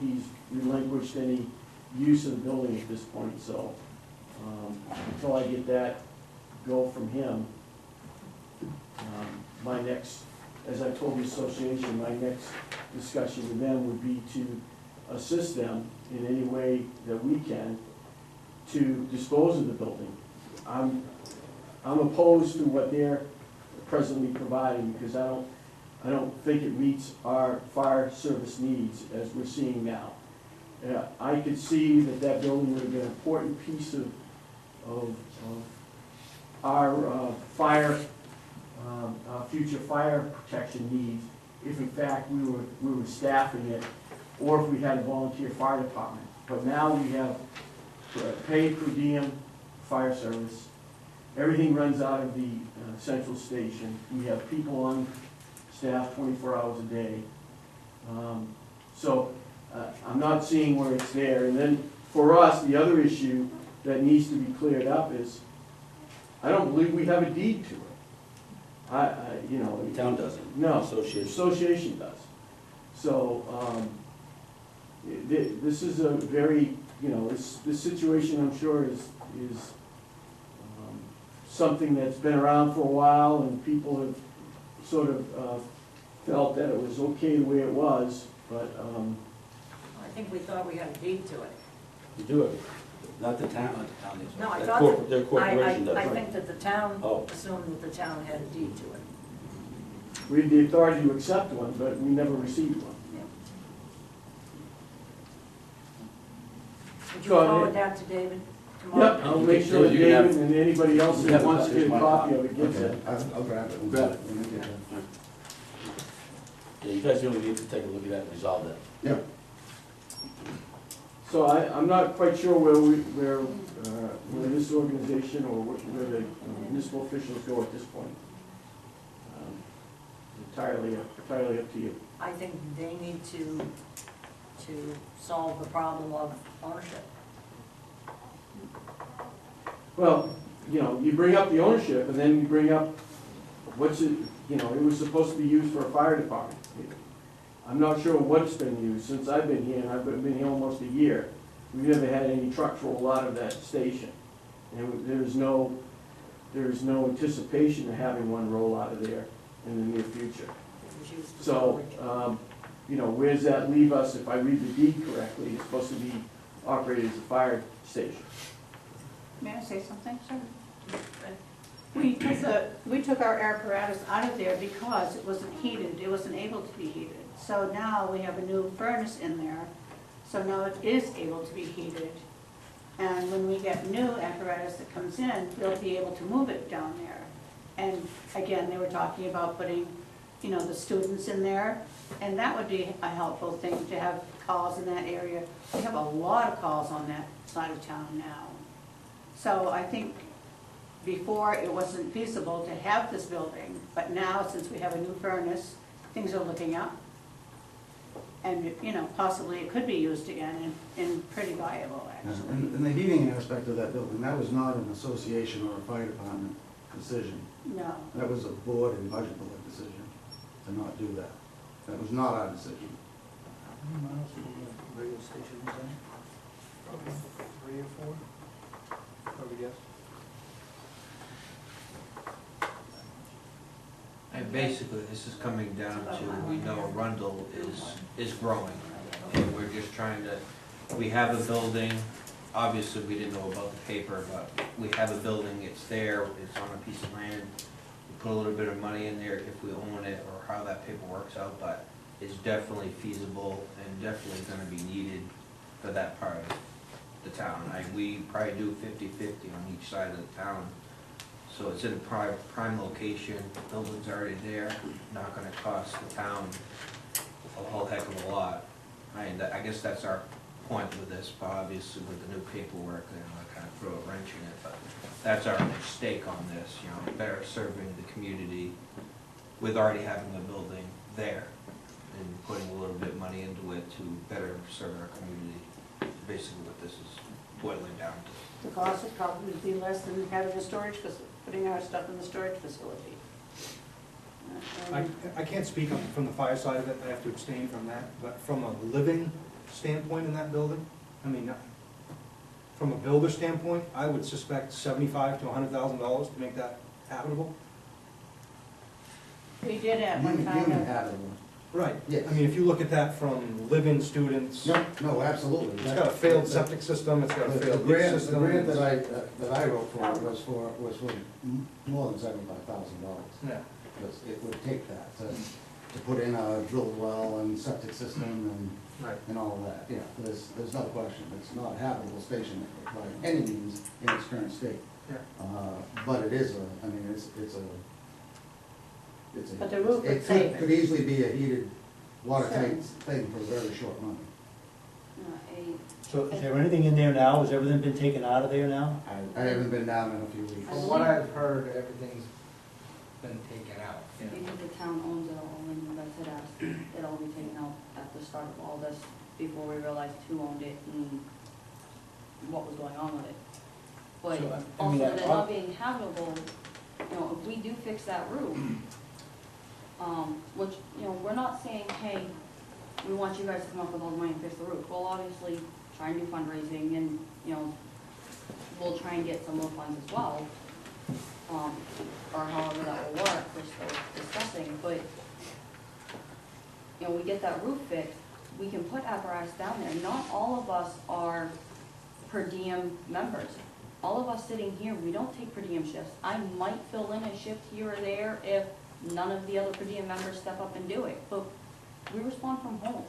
S2: he's relinquished any use of the building at this point, so until I get that go from him, my next, as I told the association, my next discussion with them would be to assist them in any way that we can to dispose of the building. I'm opposed to what they're presently providing because I don't think it meets our fire service needs as we're seeing now. I could see that building would have been an important piece of our future fire protection needs if in fact we were staffing it or if we had a volunteer fire department. But now we have paid per diem fire service. Everything runs out of the central station. We have people on staff 24 hours a day. So I'm not seeing where it's there. And then for us, the other issue that needs to be cleared up is I don't believe we have a deed to it. You know.
S8: The town doesn't.
S2: No,
S8: Association.
S2: the association does. So this is a very, you know, this situation I'm sure is something that's been around for a while and people have sort of felt that it was okay the way it was, but
S9: I think we thought we had a deed to it.
S8: You do it, not the town.
S9: No, I
S8: Their
S9: thought,
S8: their corporation does.
S9: I think that the town
S8: Oh.
S9: assumed that the town had a deed to it.
S2: we had the authority to accept one, but we never received one.
S9: Would you
S2: So,
S9: forward that to David tomorrow?
S2: Yep, I'll make sure that
S8: You can have-
S2: David and anybody else
S8: you
S2: that
S8: can
S2: wants to
S8: have-
S2: get a
S8: here's my
S2: copy of it gets it.
S12: I'll grab it.
S8: Grab it.
S12: When we get it.
S8: Yeah, you guys really need to take a look at that and resolve that.
S12: Yeah.
S2: So I'm not quite sure where this organization or where the municipal officials go at this point. entirely up to you.
S9: I think they need to solve the problem of ownership.
S2: Well, you know, you bring up the ownership, and then you bring up what's it, you know, it was supposed to be used for a fire department. I'm not sure what it's been used since I've been here, and I've been here almost a year. We've never had any trucks roll out of that station. And there's no anticipation of having one roll out of there in the near future.
S9: It was used for
S2: So,
S9: storage.
S2: you know, where does that leave us? If I read the deed correctly, it's supposed to be operated as a fire station.
S14: May I say something, sir? We took our apparatus out of there because it wasn't heated, it wasn't able to be heated. So now we have a new furnace in there, so now it is able to be heated. And when we get new apparatus that comes in, we'll be able to move it down there. And again, they were talking about putting, you know, the students in there, and that would be a helpful thing to have calls in that area. We have a lot of calls on that side of town now. So I think before it wasn't feasible to have this building, but now since we have a new furnace, things are looking up. And, you know, possibly it could be used again and pretty viable, actually.
S12: And the heating aspect of that building, that was not an association or a fire department decision.
S14: No.
S12: That was a board and budget board decision to not do that. That was not our decision.
S1: How many miles from the radio station is that?
S10: Probably 3 or 4, I would guess.
S15: And basically, this is coming down to, we know Arundel is growing, and we're just trying to, we have a building, obviously, we didn't know about the paper, but we have a building, it's there, it's on a piece of land. We put a little bit of money in there if we own it, or how that paper works out, but it's definitely feasible and definitely gonna be needed for that part of the town. We probably do 50-50 on each side of the town. So it's in a prime location, building's already there, not gonna cost the town a whole heck of a lot. And I guess that's our point with this, but obviously with the new paperwork, you know, I kind of throw a wrench in it, but that's our stake on this, you know, better serving the community with already having a building there and putting a little bit of money into it to better serve our community. Basically what this is boiling down to.
S14: The cost would probably be less than having a storage facility, putting our stuff in the storage facility.
S1: I can't speak from the fire side of it, I have to abstain from that, but from a living standpoint in that building, I mean, from a builder standpoint, I would suspect $75,000 to $100,000 to make that habitable.
S14: We did at one time.
S12: Human habitable.
S1: Right.
S12: Yes.
S1: I mean, if you look at that from live-in students,
S12: No, absolutely.
S1: it's got a failed septic system, it's got a
S12: The
S1: failed leak
S12: grant, the
S1: system.
S12: grant that I wrote for was for more than $75,000.
S1: Yeah.
S12: Because it would take that to put in a drilled well and septic system
S1: Right.
S12: and all of that. Yeah, there's no question. It's not a habitable station by any means in its current state.
S1: Yeah.
S12: But it is I mean, it's
S14: But the roof would save it.
S12: could easily be a heated, watertight thing for very short money.
S16: So is there anything in there now? Has everything been taken out of there now?
S12: I haven't been down in a few weeks.
S13: From what I've
S10: heard, everything's been taken out.
S13: Because the town owns it all, and that's it, asked, it all be taken out at the start of all this, before we realized who owned it and what was going on with it. But
S16: So, I
S13: also,
S16: mean,
S13: it not being habitable, you know, if we do fix that roof, which, you know, we're not saying, hey, we want you guys to come up with all the money and fix the roof. We'll obviously try and do fundraising and, you know, we'll try and get some more funds as well. Or however that will work, we're still discussing, but, you know, we get that roof fixed, we can put apparatus down there. Not all of us are per diem members. All of us sitting here, we don't take per diem shifts. I might fill in a shift here or there if none of the other per diem members step up and do it, but we respond from home.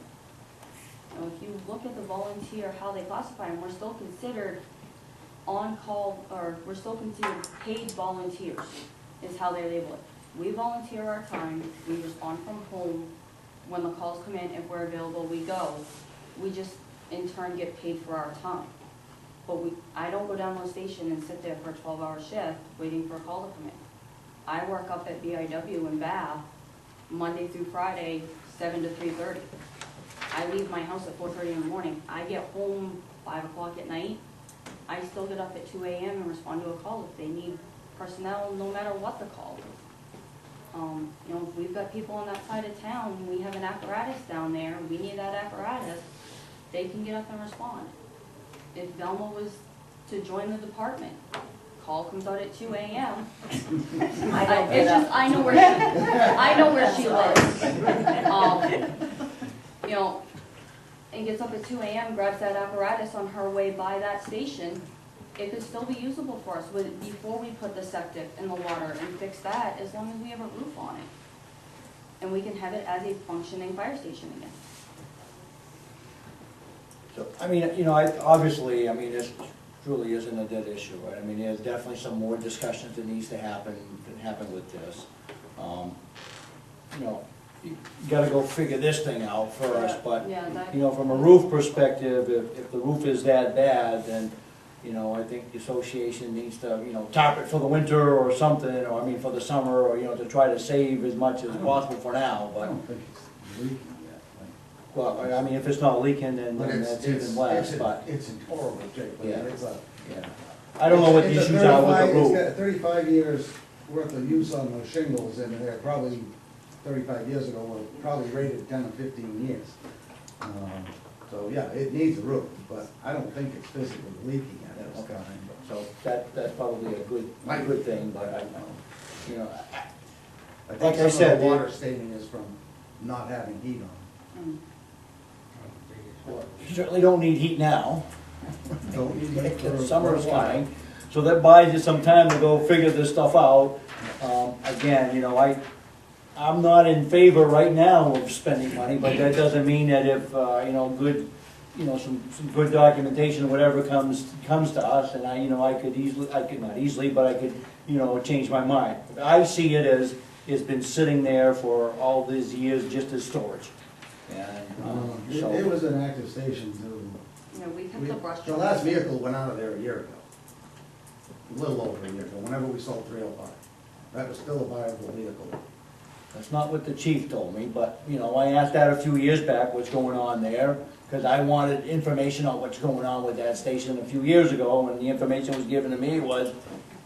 S13: You know, if you look at the volunteer, how they classify them, we're still considered on-call, or we're still considered paid volunteers, is how they label it. We volunteer our time, we respond from home. When the calls come in, if we're available, we go. We just, in turn, get paid for our time. But I don't go down to the station and sit there for a 12-hour shift waiting for a call to come in. I work up at BIW in Bath Monday through Friday, 7 to 3:30. I leave my house at 4:30 in the morning. I get home 5 o'clock at night. I still get up at 2 a.m. and respond to a call if they need personnel, no matter what the call is. You know, if we've got people on that side of town, we have an apparatus down there, we need that apparatus, they can get up and respond. If Velma was to join the department, call comes out at 2 a.m.
S9: I don't get up.
S13: I know where she lives. You know, and gets up at 2 a.m., grabs that apparatus on her way by that station, it could still be usable for us before we put the septic and the water and fix that, as long as we have a roof on it. And we can have it as a functioning fire station again.
S7: So, I mean, you know, obviously, I mean, this truly isn't a dead issue, right? I mean, there's definitely some more discussions that needs to happen with this. You know, you gotta go figure this thing out first, but,
S13: Yeah, that-
S7: you know, from a roof perspective, if the roof is that bad, then, you know, I think the association needs to, you know, tarp it for the winter or something, or, I mean, for the summer, or, you know, to try to save as much as possible for now,
S12: I
S7: but,
S12: don't think it's leaking yet.
S7: well, I mean, if it's not leaking, then
S12: But
S7: that's even less, but,
S12: It's in horrible shape, but
S7: Yeah.
S12: it's a.
S7: yeah. I don't know what the
S12: It's a
S7: issues are with
S12: 35
S7: the roof.
S12: It's got 35 years worth of use on those shingles, and they're probably, 35 years ago, were probably rated 10 or 15 years. So, yeah, it needs a roof, but I don't think it's physically leaking at this
S7: Okay.
S12: time.
S7: So that's probably a good thing, but I, you know,
S12: I
S7: Like
S12: think
S7: I
S12: some of
S7: said,
S12: the water staining is from not having heat on.
S7: you certainly don't need heat now.
S12: Don't need heat for-
S7: Summer's
S12: for a while.
S7: coming, so that buys you some time to go figure this stuff out. Again, you know, I'm not in favor right now of spending money, but that doesn't mean that if, you know, good, you know, some good documentation or whatever comes to us, and I could not easily, but I could, you know, change my mind. I see it as, it's been sitting there for all these years just as storage. And,
S12: It
S7: so,
S12: was an active station too.
S13: You know, we kept the brush.
S12: The last vehicle went out of there a year ago. A little over a year ago, whenever we sold 305. That was still a viable vehicle.
S7: that's not what the chief told me, but, you know, I asked that a few years back, what's going on there, because I wanted information on what's going on with that station a few years ago, and the information was given to me was,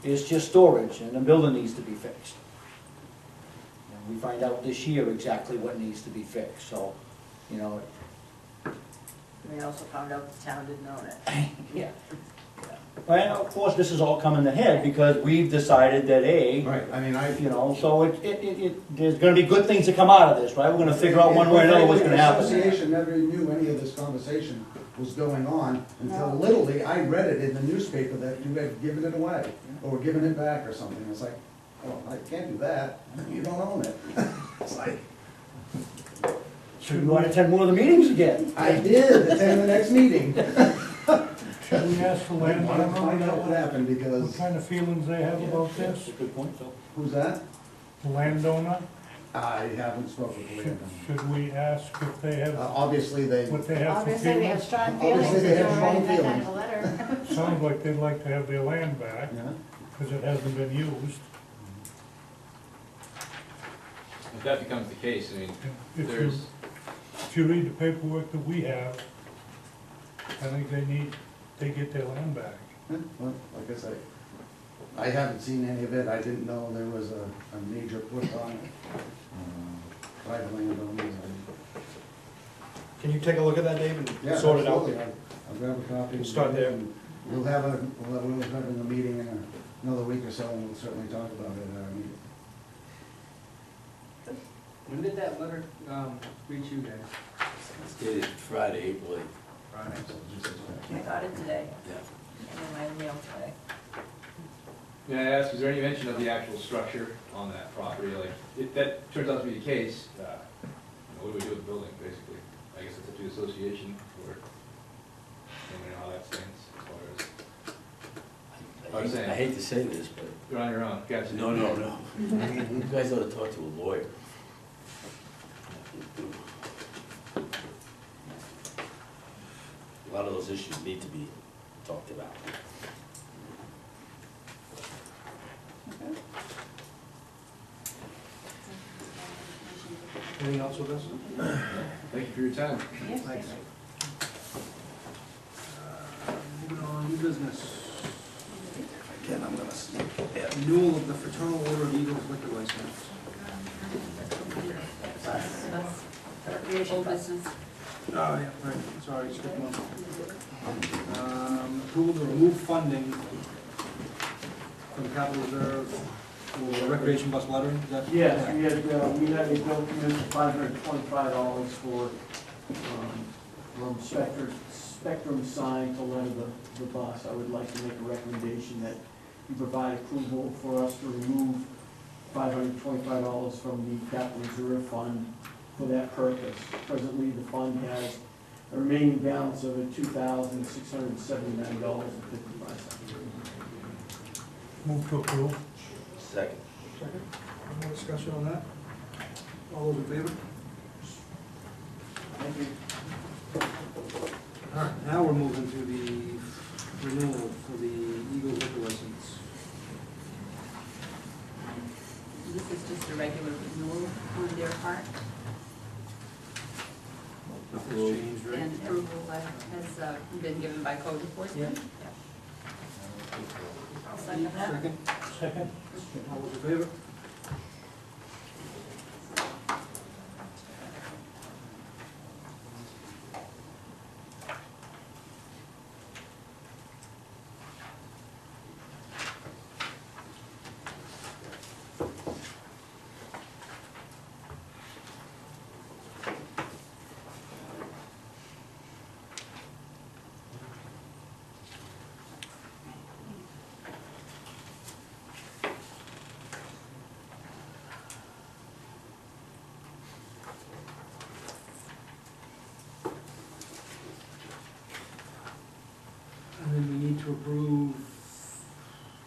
S7: it's just storage, and the building needs to be fixed. And we find out this year exactly what needs to be fixed, so, you know,
S9: We also found out the town didn't own it.
S7: yeah. Well, of course, this is all coming ahead, because we've decided that,
S12: Right, I mean,
S7: you know, so there's gonna be good things that come out of this, right? We're gonna figure out one way or another what's gonna happen.
S12: The association never knew any of this conversation was going on until literally I read it in the newspaper that you had given it away, or given it back or something. It's like, oh, I can't do that, you don't own it. It's like,
S7: Should we want to attend more of the meetings again?
S12: I did, attend the next meeting.
S17: Should we ask the
S12: I want to
S17: landowner
S12: find out what happened,
S17: what
S12: because,
S17: kind of feelings they have about
S7: That's
S17: this?
S7: a good point, so.
S12: who's that?
S17: The landowner,
S12: I haven't spoken to
S17: should,
S12: them.
S17: should we ask if they have,
S12: Obviously, they,
S17: what they have for
S14: Obviously, we have
S17: feelings?
S14: strong feelings,
S12: Obviously, they
S14: because
S12: have
S14: we're writing
S12: strong
S14: that kind of a
S12: feelings.
S14: letter.
S17: Sounds like they'd like to have their land back,
S12: yeah.
S17: because it hasn't been used.
S11: If that becomes the case, I mean,
S17: If you,
S11: there's,
S17: if you read the paperwork that we have, I think they get their land back.
S12: Yeah, well, like I say, I haven't seen any of it, I didn't know there was a major push on it. By the landowners.
S10: Can you take a look at that, Dave,
S12: Yeah,
S10: and sort it out?
S12: absolutely. I'll grab a copy.
S10: We'll start there.
S12: and we'll have having a meeting in another week or so, and we'll certainly talk about it at our meeting.
S10: When did that letter reach you guys?
S8: It's dated Friday, April 8th.
S9: I got it today,
S8: Yeah.
S9: and in my mail today.
S11: may I ask, is there any mention of the actual structure on that property? Like, if that turns out to be the case, what do we do with the building, basically? I guess it's up to the association, or, I don't know how that stands as far as,
S8: I hate to say this, but.
S11: you're on your own, gotcha.
S8: No. You guys ought to talk to a lawyer. A lot of those issues need to be talked about.
S1: Anything else with us?
S11: Thank you for your time.
S3: Yes,
S1: Thanks. Moving on, new business. Again, I'm gonna sneak. Renewal of the Fraternal Order of Eagles liquor license.
S3: That's old business.
S1: Oh, yeah, right, sorry, skip one. Approval to remove funding from capital reserve for recreation bus lettering, is that?
S2: Yes, we had a bill come in for $525 for, from Spectrum sign to letter the bus. I would like to make a recommendation that you provide approval for us to remove $525 from the capital reserve fund for that purpose. Presently, the fund has a remaining balance of $2,679.55.
S17: Move to approve.
S8: Second.
S1: Second, any more discussion on that? All those in favor?
S2: Thank you.
S1: All right, now we're moving to the renewal for the Eagle liquor license.
S3: This is just a regular renewal on their part,
S1: Nothing's changed, right?
S3: and approval has been given by code enforcement.
S9: I'll second that.
S1: Second,
S17: Second.
S1: all those in favor? And then we need to approve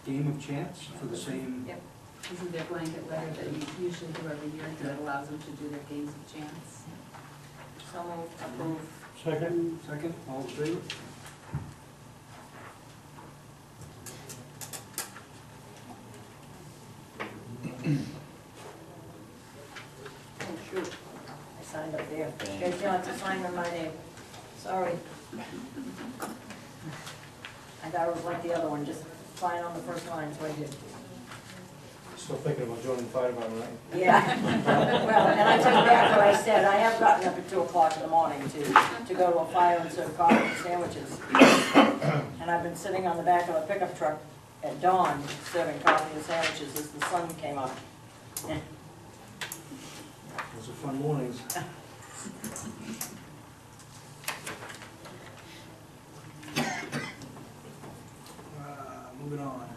S1: game of chance for the same.
S3: Yep, this is their blanket letter that you usually do every year that allows them to do their games of chance.
S9: So moved, approve.
S17: Second.
S1: Second, all in favor?
S9: Oh, shoot, I signed up there. You guys don't have to sign with my name. Sorry. I thought it was like the other one, just sign on the first line, so I did.
S1: Still thinking about joining the fire department, right?
S9: Yeah. Well, and I take back what I said, I have gotten up at 2 o'clock in the morning to go to a fire and serve coffee and sandwiches. And I've been sitting on the back of a pickup truck at dawn serving coffee and sandwiches as the sun came up.
S1: Those are fun mornings. Moving on.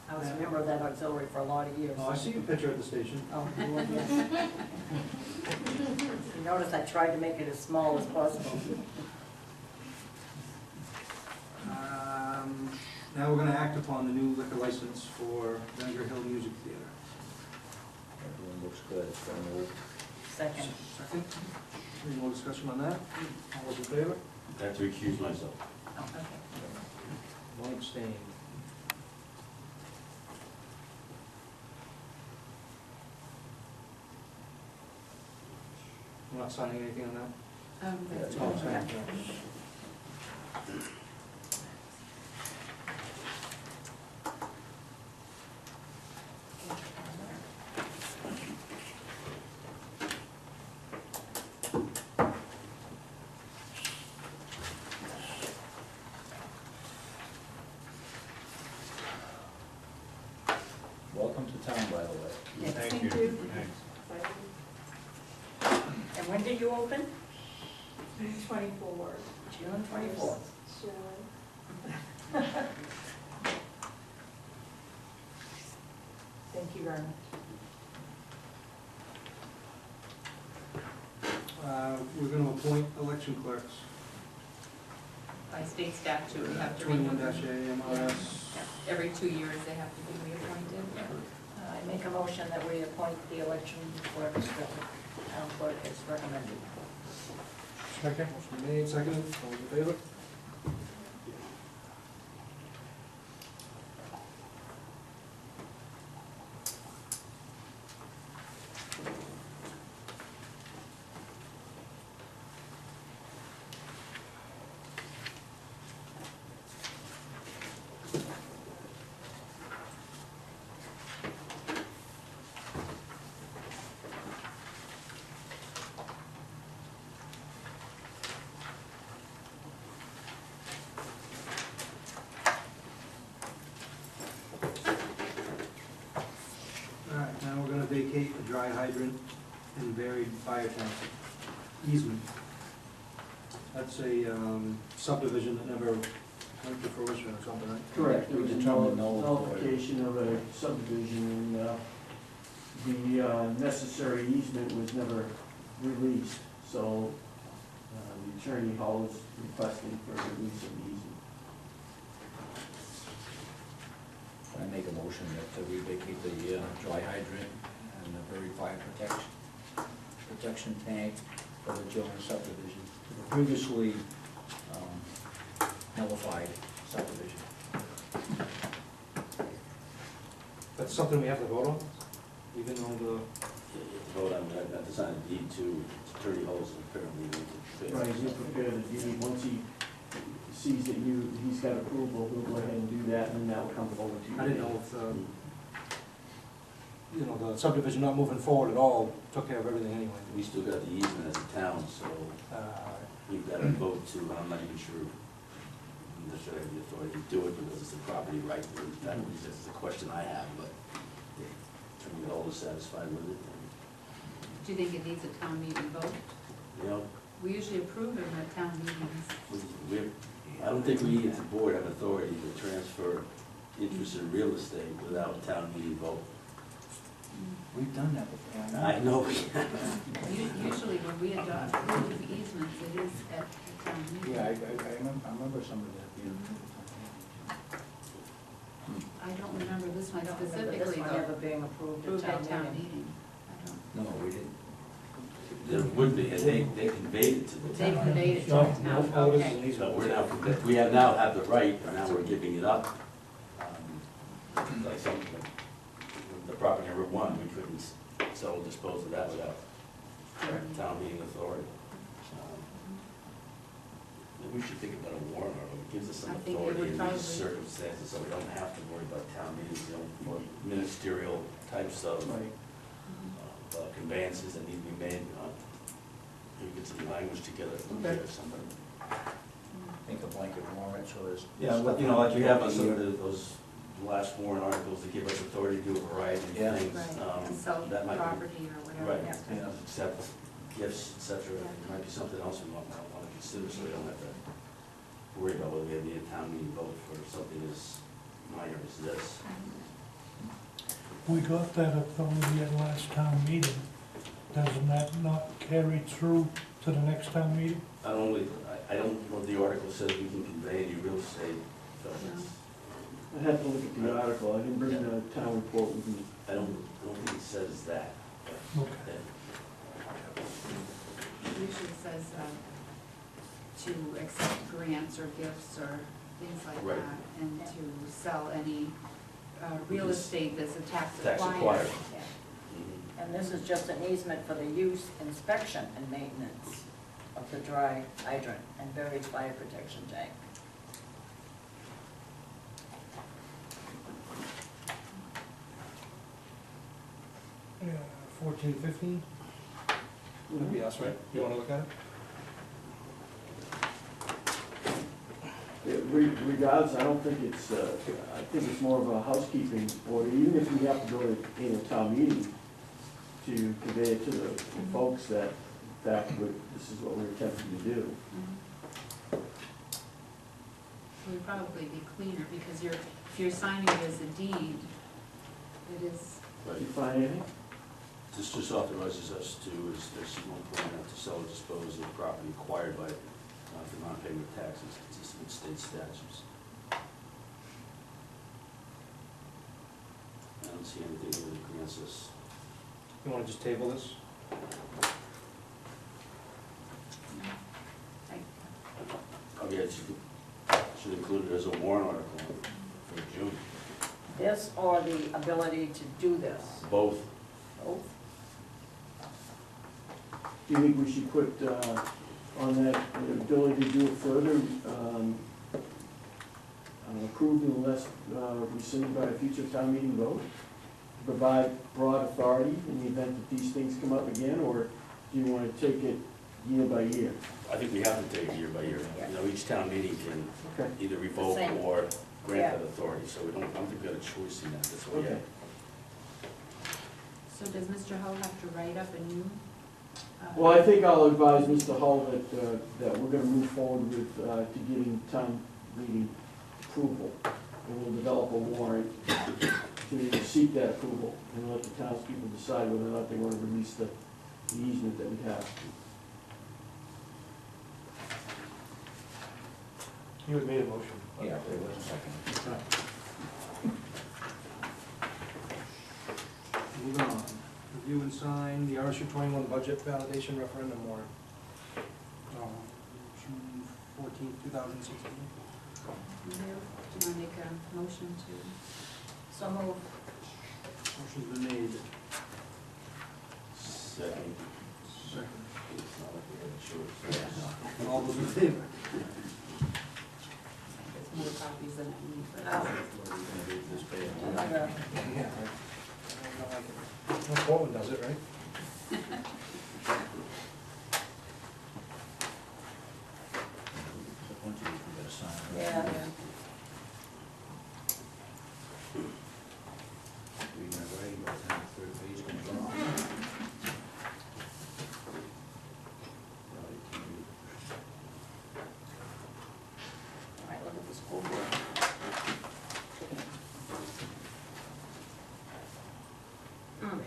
S9: I was a member of that auxiliary for a lot of years.
S1: Oh, I see your picture at the station.
S9: Oh, yes. You notice I tried to make it as small as possible.
S1: Now we're gonna act upon the new liquor license for Vinegar Hill Music Theater.
S7: Everyone looks good, it's gonna move.
S9: Second.
S1: Second, any more discussion on that? All those in favor?
S8: I have to recuse myself.
S9: Oh, okay.
S1: One abstain. We're not signing anything on that?
S3: That's
S1: Oh,
S3: all.
S1: sorry.
S7: Welcome to town, by the way.
S9: Yes,
S5: Thank you. Thanks.
S9: And when did you open?
S4: 24.
S9: June 24th.
S4: Thank you very much.
S1: We're gonna appoint election clerks.
S3: By state statute, we have to renew
S1: 21-A MRS.
S3: every 2 years, they have to be reappointed.
S9: I make a motion that we appoint the election clerk as the town clerk as recommended.
S17: Second.
S1: Motion made, seconded, all those in favor? dry hydrant and buried fire tank easement. That's a subdivision that never went to fruition or something, right?
S2: Correct, there was a
S7: Determined null.
S2: nullification of a subdivision, and the necessary easement was never released, so the attorney Hall is requesting for a release of the easement.
S7: I make a motion that we vacate the dry hydrant and the buried fire protection tank for the Jones subdivision, the previously nullified subdivision.
S1: That's something we have to vote on, even though
S8: You have to vote on that, to sign a deed to Attorney Holmes, apparently.
S2: Right, he'll prepare the deed, once he sees that he's got approval, he'll go ahead and do that, and then that will come over to you.
S1: I didn't know if, you know, the subdivision not moving forward at all took care of everything anyway.
S8: We still got the easement as a town, so we've got to vote to, I'm not even sure I'm not sure I have the authority to do it because it's a property right. That is a question I have, but Attorney Hall is satisfied with it.
S3: Do you think it needs a town meeting vote?
S8: You know,
S3: We usually approve them at town meetings.
S8: I don't think we as a board have authority to transfer interest in real estate without a town meeting vote.
S7: We've done that before.
S8: I know.
S3: Usually when we approve easements, it is at the town meeting.
S7: Yeah, I remember some of that being.
S3: I don't remember this one
S9: I don't remember
S3: specifically,
S9: this one
S3: though.
S9: ever being approved
S3: Approved
S9: at
S3: at town
S9: town meeting.
S3: meeting. I don't.
S7: No, we didn't.
S8: There would be, and they conveyed it to the
S3: They
S8: town.
S3: conveyed it to
S1: No,
S3: the
S1: no
S3: town,
S1: photos
S3: okay.
S1: and these.
S8: So we're now, we have now have the right, and now we're giving it up. Like some, the property number one, we couldn't sell or dispose of that without town meeting authority. Maybe we should think about a warrant article, it gives us some
S3: I think it
S8: authority
S3: would
S8: in
S3: probably-
S8: these circumstances, so we don't have to worry about town meetings, you know, more ministerial types of
S2: Right.
S8: conveyances that need to be made. Maybe get some language together from there or something.
S7: Think a blanket warrant, so there's.
S8: Yeah, you know, like we have on some of those last warrant articles that give us authority to do a variety of
S7: Yeah.
S8: things.
S3: Right, and sell
S8: that might be-
S3: property or whatever.
S8: Right,
S3: yeah.
S8: you know, accept gifts, et cetera.
S3: Yeah.
S8: It might be something else we might want to consider, so we don't have to worry about whether we need a town meeting vote for something as minor as this.
S17: We got that authority at last town meeting. Doesn't that not carry through to the next town meeting?
S8: I don't know if the article says we can convey any real estate, so it's,
S2: I had to look at the article, I didn't bring the town report with me.
S8: I don't think it says that.
S17: Okay.
S3: It usually says to accept grants or gifts or things like
S8: Right.
S3: that, and to sell any real
S8: Which is
S3: estate that's a tax
S8: Tax
S3: acquired.
S8: acquired.
S9: Yeah.
S8: Mhm.
S9: And this is just an easement for the use, inspection, and maintenance of the dry hydrant and buried fire protection tank.
S1: Yeah, 14, 15? That'd be us, right? You wanna look at it?
S2: Regardless, I don't think it's, I think it's more of a housekeeping order, even if we have to go to a town meeting to convey it to the folks that, in fact, this is what we're attempting to do.
S3: Mhm. It would probably be cleaner, because if you're signing it as a deed, it is,
S2: Did you find anything?
S8: This just authorizes us to, as there's one point, not to sell or dispose of property acquired by, for non-payment of taxes, consistent with state statutes. I don't see anything that grants us.
S1: You wanna just table this?
S8: Oh, yeah, it should include it as a warrant article for June.
S9: This or the ability to do this?
S8: Both.
S9: Both?
S2: Do you think we should put, on that, the ability to do it further, approved unless rescinded by a future town meeting vote? Provide broad authority in the event that these things come up again, or do you want to take it year by year?
S8: I think we have to take it year by year. You know, each town meeting can
S2: Okay.
S8: either revoke
S9: Same.
S8: or grant
S9: Yeah.
S8: that authority, so we don't, I don't think we got a choice in that, that's why.
S2: Okay.
S3: So does Mr. Hull have to write up a new?
S2: Well, I think I'll advise Mr. Hull that we're gonna move forward with, to getting town meeting approval. And we'll develop a warrant to seek that approval and let the townspeople decide whether or not they wanna release the easement that we have.
S10: You had made a motion.
S7: Yeah, there was a second.
S1: Moving on. Review and sign the RSU 21 budget validation referendum warrant. June 14th, 2016.
S3: Do you want to make a motion to?
S9: So move.
S1: Motion's been made.
S8: Second.
S1: Second.
S8: It's not like we had a choice.
S1: All those in favor?
S3: It's more copies than I need, but.
S9: Oh.
S8: What are we gonna do with this page?
S9: I'm not gonna-
S1: Yeah, right. I don't like it. Well, Portland does it, right?
S7: So once you get a sign.
S9: Yeah.
S7: Reading it right, by the time the third page comes along.
S8: No, you can't do it.
S9: All right, look at the school board. Mm.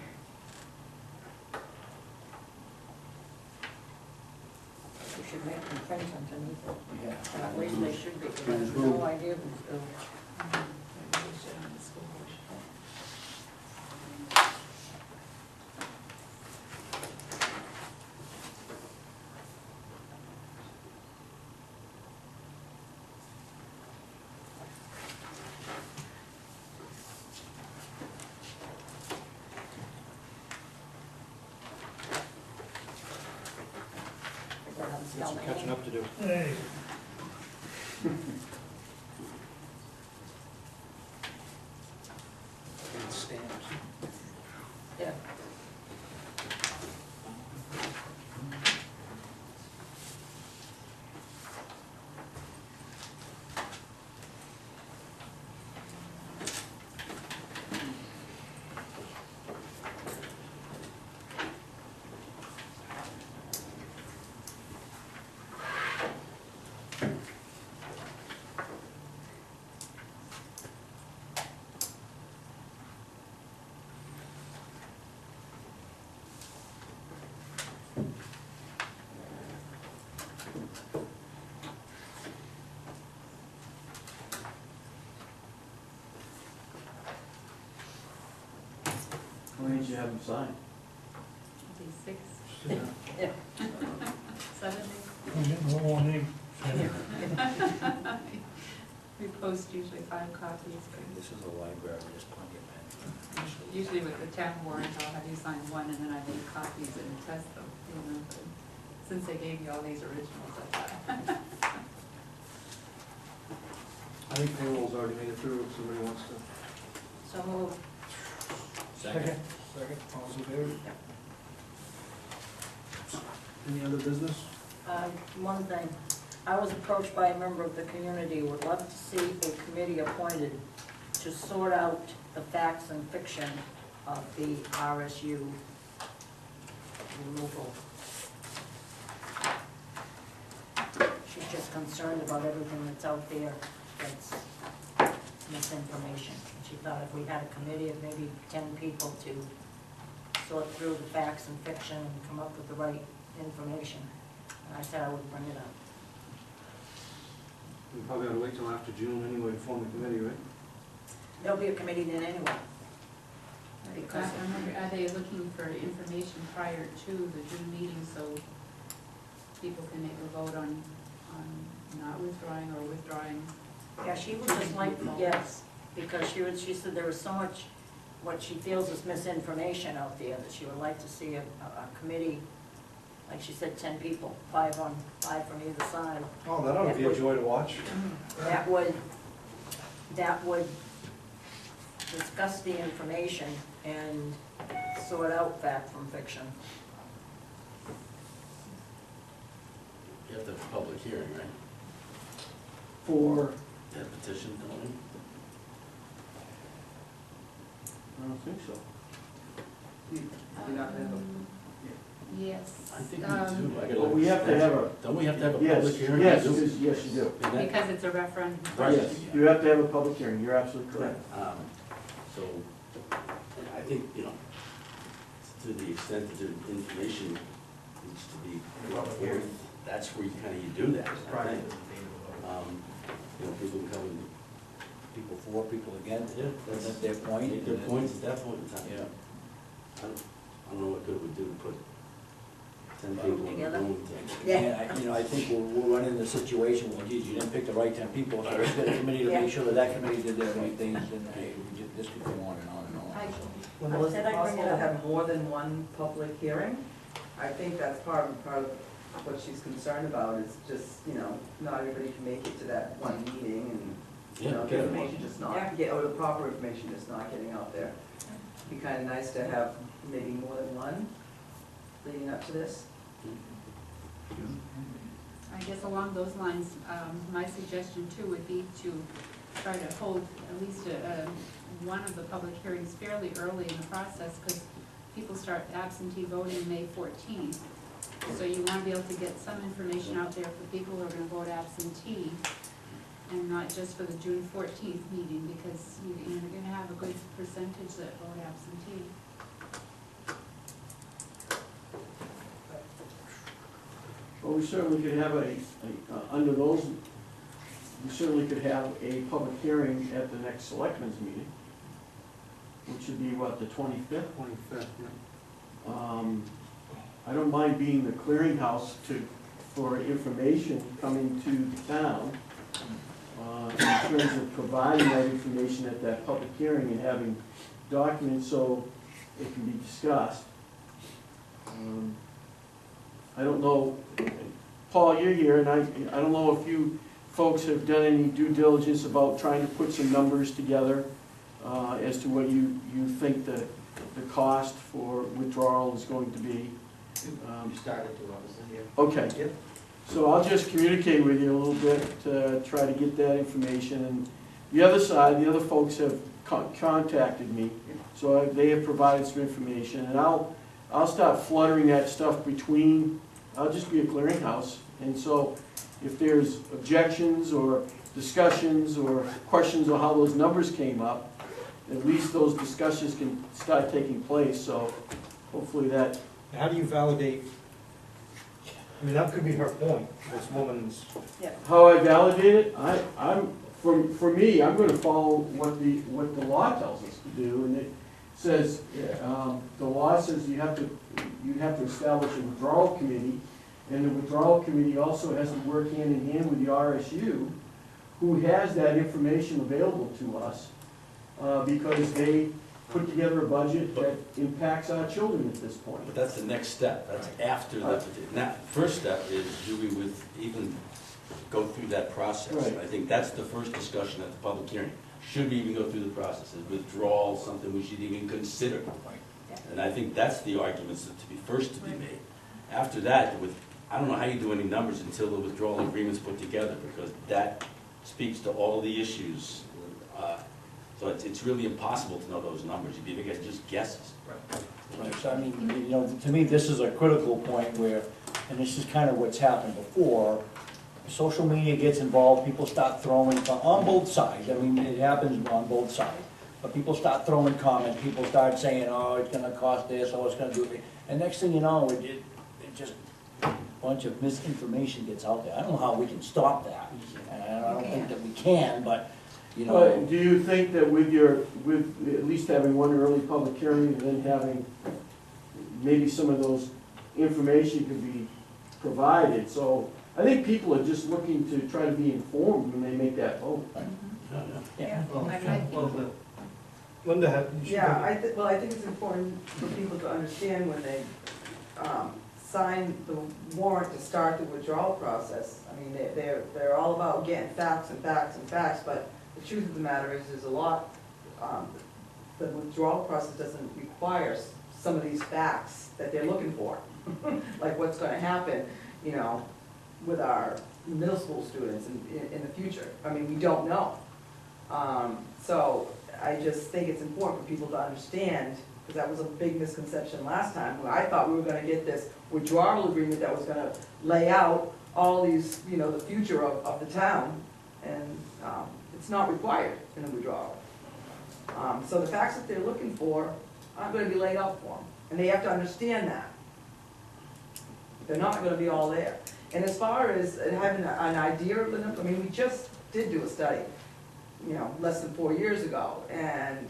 S9: We should make them print underneath it.
S7: Yeah.
S9: At least they should be, because I have no idea who's who.
S3: Maybe we should on the school board.
S9: Figure out how to
S1: Got
S9: spell
S1: some
S9: my
S1: catching
S9: name.
S1: up to do.
S17: Hey,
S1: And stamps.
S9: Yeah.
S2: When did you have them sign?
S3: Be 6,
S9: Yeah.
S3: 7 days.
S17: I'm getting a little name.
S3: We post usually 5 copies,
S7: This is a library, there's plenty of pen.
S3: but usually with the town warrant, I'll have you sign one and then I make copies and test them, you know, but since they gave me all these originals, that's why.
S1: I think payroll's already made it through, if somebody wants to.
S9: So move.
S7: Second.
S1: Second, all those in favor? Any other business?
S9: One thing, I was approached by a member of the community, would love to see a committee appointed to sort out the facts and fiction of the RSU removal. She's just concerned about everything that's out there that's misinformation. She thought if we had a committee of maybe 10 people to sort through the facts and fiction and come up with the right information. And I said I would bring it up.
S1: We probably ought to wait till after June anyway to form the committee, right?
S9: There'll be a committee then anyway. Because
S3: I'm wondering, are they looking for information prior to the June meeting so people can make a vote on not withdrawing or withdrawing?
S9: yeah, she would just like, yes, because she said there was so much, what she feels is misinformation out there, that she would like to see a committee, like she said, 10 people, 5 from either side.
S1: Oh, that ought to be a joy to watch.
S9: That would discuss the information and sort out fact from fiction.
S8: You have to have a public hearing, right?
S2: For,
S8: That petition, don't you?
S2: I don't think so.
S3: Yes.
S8: I think we do. I gotta
S2: Well, we have to have a,
S8: Don't we have to have a
S2: yes,
S8: public hearing?
S2: yes,
S8: Do-
S2: yes, you do.
S8: and that-
S3: Because it's a referendum.
S2: Yes, you have to have a public hearing, you're absolutely correct.
S8: So, I think, to the extent that the information needs to be brought forth, that's where you do that, I think. People can come and,
S7: People for, people against,
S8: yeah,
S7: that's
S8: that's
S7: their point.
S8: make their points at that point in time.
S7: Yeah.
S8: I don't know what good it would do to put 10 people in a
S9: Together.
S8: room.
S7: And I think we'll run into the situation, well, geez, you didn't pick the right 10 people, so let's get a committee to make sure that that committee did their right things, and this could go on and on and on.
S9: I said I'd bring it up.
S18: have more than one public hearing? I think that's part of what she's concerned about, is just, not everybody can make it to that one meeting, and,
S8: Yeah,
S18: the information just not, or the proper information just not getting out there. Be kind of nice to have maybe more than one leading up to this.
S3: I guess along those lines, my suggestion too would be to try to hold at least one of the public hearings fairly early in the process, because people start absentee voting May 14th. So you want to be able to get some information out there for people who are going to vote absentee, and not just for the June 14th meeting, because you're going to have a good percentage that vote absentee.
S2: Well, we certainly could have under those, we certainly could have a public hearing at the next Selectmen's meeting, which would be what, the 25th?
S1: 25th,
S2: I don't mind being the clearinghouse for information coming to the town, in terms of providing that information at that public hearing and having documents so it can be discussed. I don't know, Paul, you're here, and I don't know if you folks have done any due diligence about trying to put some numbers together as to what you think the cost for withdrawal is going to be.
S10: You started to, obviously, yeah.
S2: Okay.
S10: Yep.
S2: So I'll just communicate with you a little bit to try to get that information. And the other side, the other folks have contacted me, so they have provided some information. And I'll start fluttering that stuff between, I'll just be a clearinghouse. And so if there's objections or discussions or questions on how those numbers came up, at least those discussions can start taking place. So hopefully that.
S1: How do you validate, I mean, that could be her point, this woman's,
S2: How I validate it, for me, I'm gonna follow what the law tells us to do, and it says, the law says you have to establish a withdrawal committee, and the withdrawal committee also has to work hand in hand with the RSU, who has that information available to us, because they put together a budget that impacts our children at this point.
S8: But that's the next step, that's after the, now, first step is, do we even go through that process?
S2: Right.
S8: I think that's the first discussion at the public hearing. Should we even go through the process? Is withdrawal something we should even consider? And I think that's the arguments that to be first to be made. After that, I don't know how you do any numbers until the withdrawal agreement's put together, because that speaks to all the issues. So it's really impossible to know those numbers. You'd be just guesses.
S7: Right, so I mean, to me, this is a critical point where, and this is kind of what's happened before, social media gets involved, people start throwing, on both sides, I mean, it happens on both sides, but people start throwing comments, people start saying, oh, it's gonna cost this, oh, it's gonna do it, and next thing you know, it just, a bunch of misinformation gets out there. I don't know how we can stop that, and I don't think that we can, but, you know.
S2: But do you think that with at least having one early public hearing and then having maybe some of those information could be provided? So I think people are just looking to try to be informed when they make that vote.
S7: Yeah.
S1: Linda had.
S18: Yeah, I think it's important for people to understand when they sign the warrant to start the withdrawal process. I mean, they're all about getting facts and facts and facts, but the truth of the matter is, there's a lot, the withdrawal process doesn't require some of these facts that they're looking for. Like what's gonna happen, with our middle school students in the future. I mean, we don't know. So I just think it's important for people to understand because that was a big misconception last time, where I thought we were gonna get this withdrawal agreement that was gonna lay out all these, you know, the future of the town, and it's not required in a withdrawal. So the facts that they're looking for aren't gonna be laid out for them, and they have to understand that. They're not gonna be all there. And as far as having an idea of the number, I mean, we just did do a study, you know, less than 4 years ago, and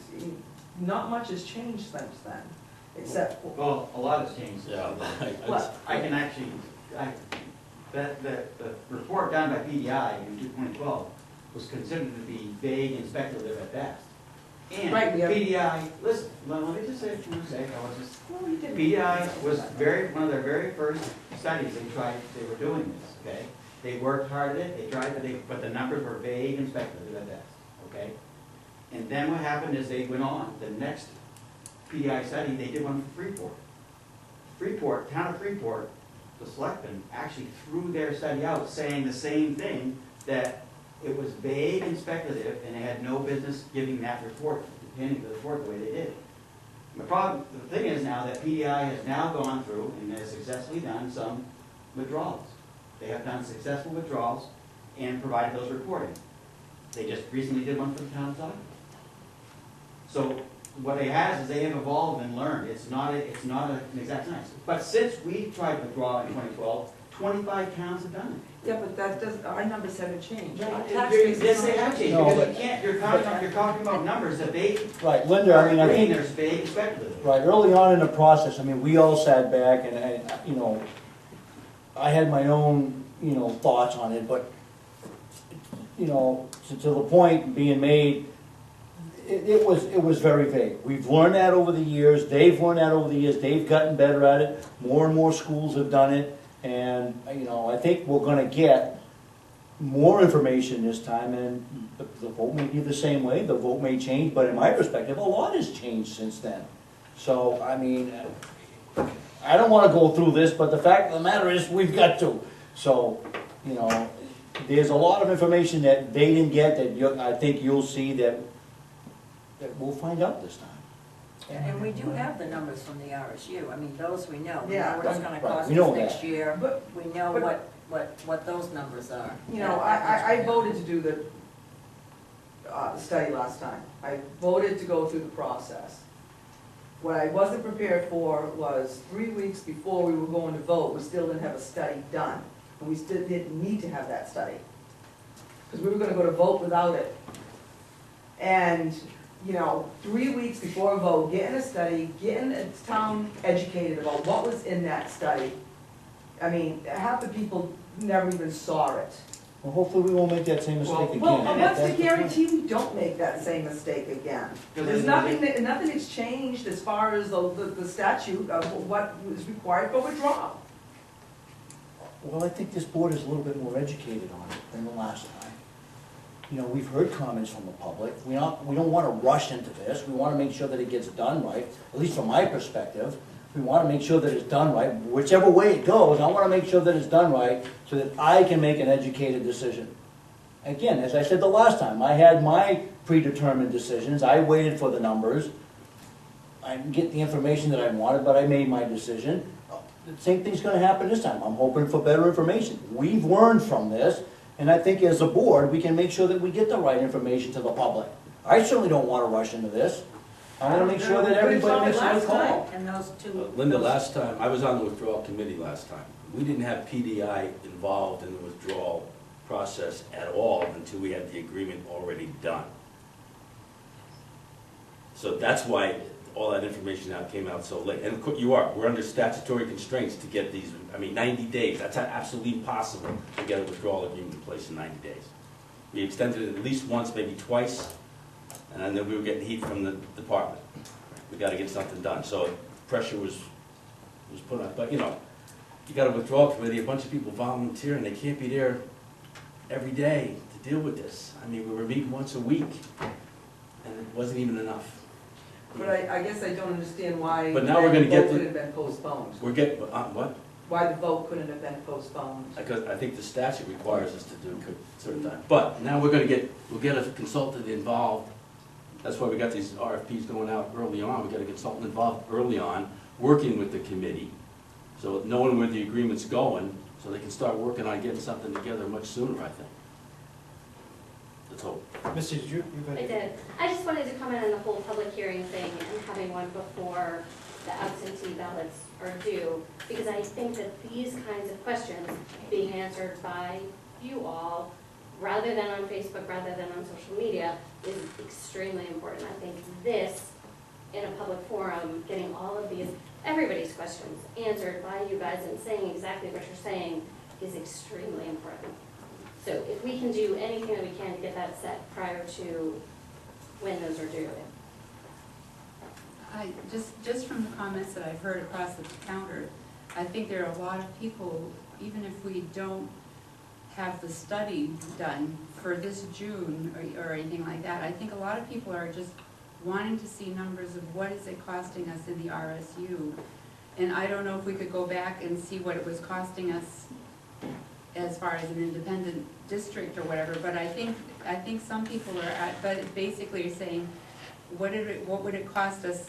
S18: not much has changed since then, except.
S19: Well, a lot has changed.
S8: Yeah.
S18: What?
S19: I can actually, the report done by PDI in 2012 was considered to be vague and speculative at best. And
S18: Right, we have-
S19: PDI, listen, let me just say it for a sec, PDI was one of their very first studies they were doing this, okay? They worked hard at it, they tried, but the numbers were vague and speculative at best, okay? And then what happened is they went on, the next PDI study, they did one for Freeport, town of Freeport, the selectmen actually threw their study out saying the same thing, that it was vague and speculative, and they had no business giving that report, handing the report the way they did. The thing is now that PDI has now gone through and has successfully done some withdrawals. They have done successful withdrawals and provided those reporting. They just recently did one for the town of Southern. So what they have is they have evolved and learned. It's not an exact science. But since we tried to withdraw in 2012, 25 towns have done it.
S18: Yeah, but that does, our numbers haven't changed. Our tax
S19: Yes,
S18: base is
S19: they
S18: not
S19: have changed,
S16: No,
S19: because
S16: but-
S19: you can't, you're talking about numbers that they
S16: Right, Linda, I mean, I think.
S19: there's vague and speculative.
S16: Right, early on in the process, I mean, we all sat back and, you know, I had my own, you know, thoughts on it, but, you know, to the point being made, it was very vague. We've learned that over the years, they've learned that over the years, they've gotten better at it, more and more schools have done it, and, you know, I think we're gonna get more information this time, and the vote may be the same way, the vote may change, but in my perspective, a lot has changed since then. So, I mean, I don't wanna go through this, but the fact of the matter is, we've got to. So, you know, there's a lot of information that they didn't get that I think you'll see that we'll find out this time.
S9: Yeah, and we do have the numbers from the RSU, I mean, those we know. We
S18: Yeah.
S9: know what it's gonna
S16: Right,
S9: cost
S16: we know
S9: us next
S16: that.
S9: year,
S18: But-
S9: we know
S18: but-
S9: what those numbers are.
S18: You know, I voted to do the study last time. I voted to go through the process. What I wasn't prepared for was 3 weeks before we were going to vote, we still didn't have a study done. And we still didn't need to have that study. Because we were gonna go to vote without it. And, you know, 3 weeks before a vote, getting a study, getting the town educated about what was in that study. I mean, half the people never even saw it.
S16: Well, hopefully we won't make that same mistake again.
S18: Well, what's
S16: That's
S18: the
S16: point.
S18: guarantee we don't make that same mistake again? There's nothing that's changed as far as the statute of what is required for withdrawal.
S16: Well, I think this board is a little bit more educated on it than the last time. You know, we've heard comments from the public. We don't want to rush into this. We want to make sure that it gets done right, at least from my perspective. We want to make sure that it's done right. Whichever way it goes, I want to make sure that it's done right so that I can make an educated decision. Again, as I said the last time, I had my predetermined decisions. I waited for the numbers. I didn't get the information that I wanted, but I made my decision. The same thing's going to happen this time. I'm hoping for better information. We've learned from this, and I think as a board, we can make sure that we get the right information to the public. I certainly don't want to rush into this. I want to make sure that everybody makes the right call.
S9: And those two.
S8: Linda, last time, I was on the withdrawal committee last time. We didn't have PDI involved in the withdrawal process at all until we had the agreement already done. So that's why all that information now came out so late. And we're under statutory constraints to get these, 90 days. That's absolutely impossible to get a withdrawal agreement in place in 90 days. We extended it at least once, maybe twice, and then we were getting heat from the department. We got to get something done. So pressure was put on. But, you got a withdrawal committee, a bunch of people volunteer, and they can't be there every day to deal with this. We were meeting once a week, and it wasn't even enough.
S18: But I guess I don't understand why
S8: But now we're gonna get
S18: the vote
S8: the-
S18: couldn't have been postponed.
S8: We're getting, what?
S18: Why the vote couldn't have been postponed.
S8: Because I think the statute requires us to do a certain time. But now we'll get a consultant involved That's why we got these RFPs going out early on. We got a consultant involved early on, working with the committee, so knowing where the agreement's going, so they can start working on getting something together much sooner, I think. Let's hope.
S1: Mrs. You've
S20: I did. I just wanted to comment on the whole public hearing thing and having one before the absentee ballots are due, because I think that these kinds of questions being answered by you all, rather than on Facebook, rather than on social media, is extremely important. I think this, in a public forum, getting all of these, everybody's questions answered by you guys and saying exactly what you're saying is extremely important. So if we can do anything that we can to get that set prior to when those are due.
S3: Just from the comments that I've heard across the counter, I think there are a lot of people, even if we don't have the study done for this June or anything like that, I think a lot of people are just wanting to see numbers of what is it costing us in the RSU. And I don't know if we could go back and see what it was costing us as far as an independent district or whatever, but I think some people are but basically are saying, what would it cost us,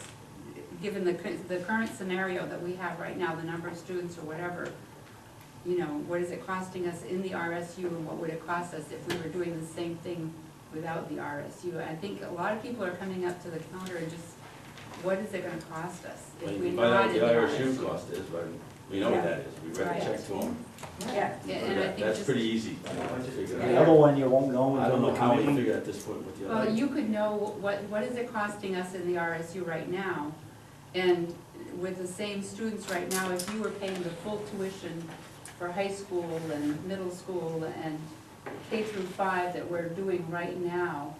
S3: given the current scenario that we have right now, the number of students or whatever, you know, what is it costing us in the RSU, and what would it cost us if we were doing the same thing without the RSU? I think a lot of people are coming up to the counter and just, what is it gonna cost us if we're not in the RSU?
S8: Cost is, right? We know what that is. We read the check to them.
S3: Yeah, and I think
S8: That's
S3: just,
S8: pretty easy. I don't know to figure
S16: The
S8: it
S16: other
S8: out.
S16: one you won't know
S8: I don't
S16: until
S8: know
S16: the
S8: how we
S16: committee.
S8: figure at this point with the
S3: well,
S8: other.
S3: you could know what is it costing us in the RSU right now, and with the same students right now, if you were paying the full tuition for high school and middle school and K through 5 that we're doing right now,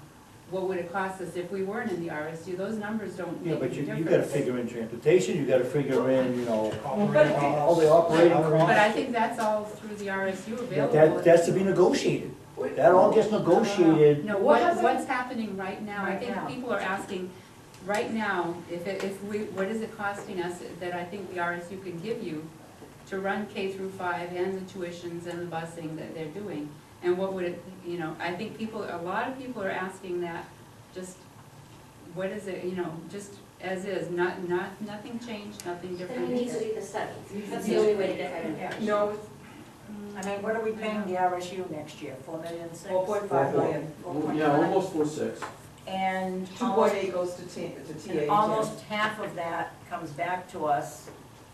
S3: what would it cost us if we weren't in the RSU? Those numbers don't
S16: Yeah,
S3: make
S16: but
S3: any
S16: you
S3: difference.
S16: gotta figure in transportation, you gotta figure in, you know,
S1: Operating
S16: all the operating
S3: But I
S16: costs.
S3: think that's all through the RSU available.
S16: That's to be negotiated. That all gets negotiated.
S3: No, what's happening right now, I think people are asking, right now, what is it costing us that I think the RSU can give you to run K through 5 and the tuitions and the busing that they're doing? And what would it, you know, I think a lot of people are asking that, just, what is it, you know, just as is, nothing changed, nothing different.
S20: Then we need to do the study. That's the only way to get that in there.
S9: No, I mean, what are we paying the RSU next year, 4,600,000?
S18: 4.5 million.
S9: 4.5.
S2: Yeah, almost 4.6.
S9: And
S18: 2.8 goes to TA.
S9: and almost half of that comes back to us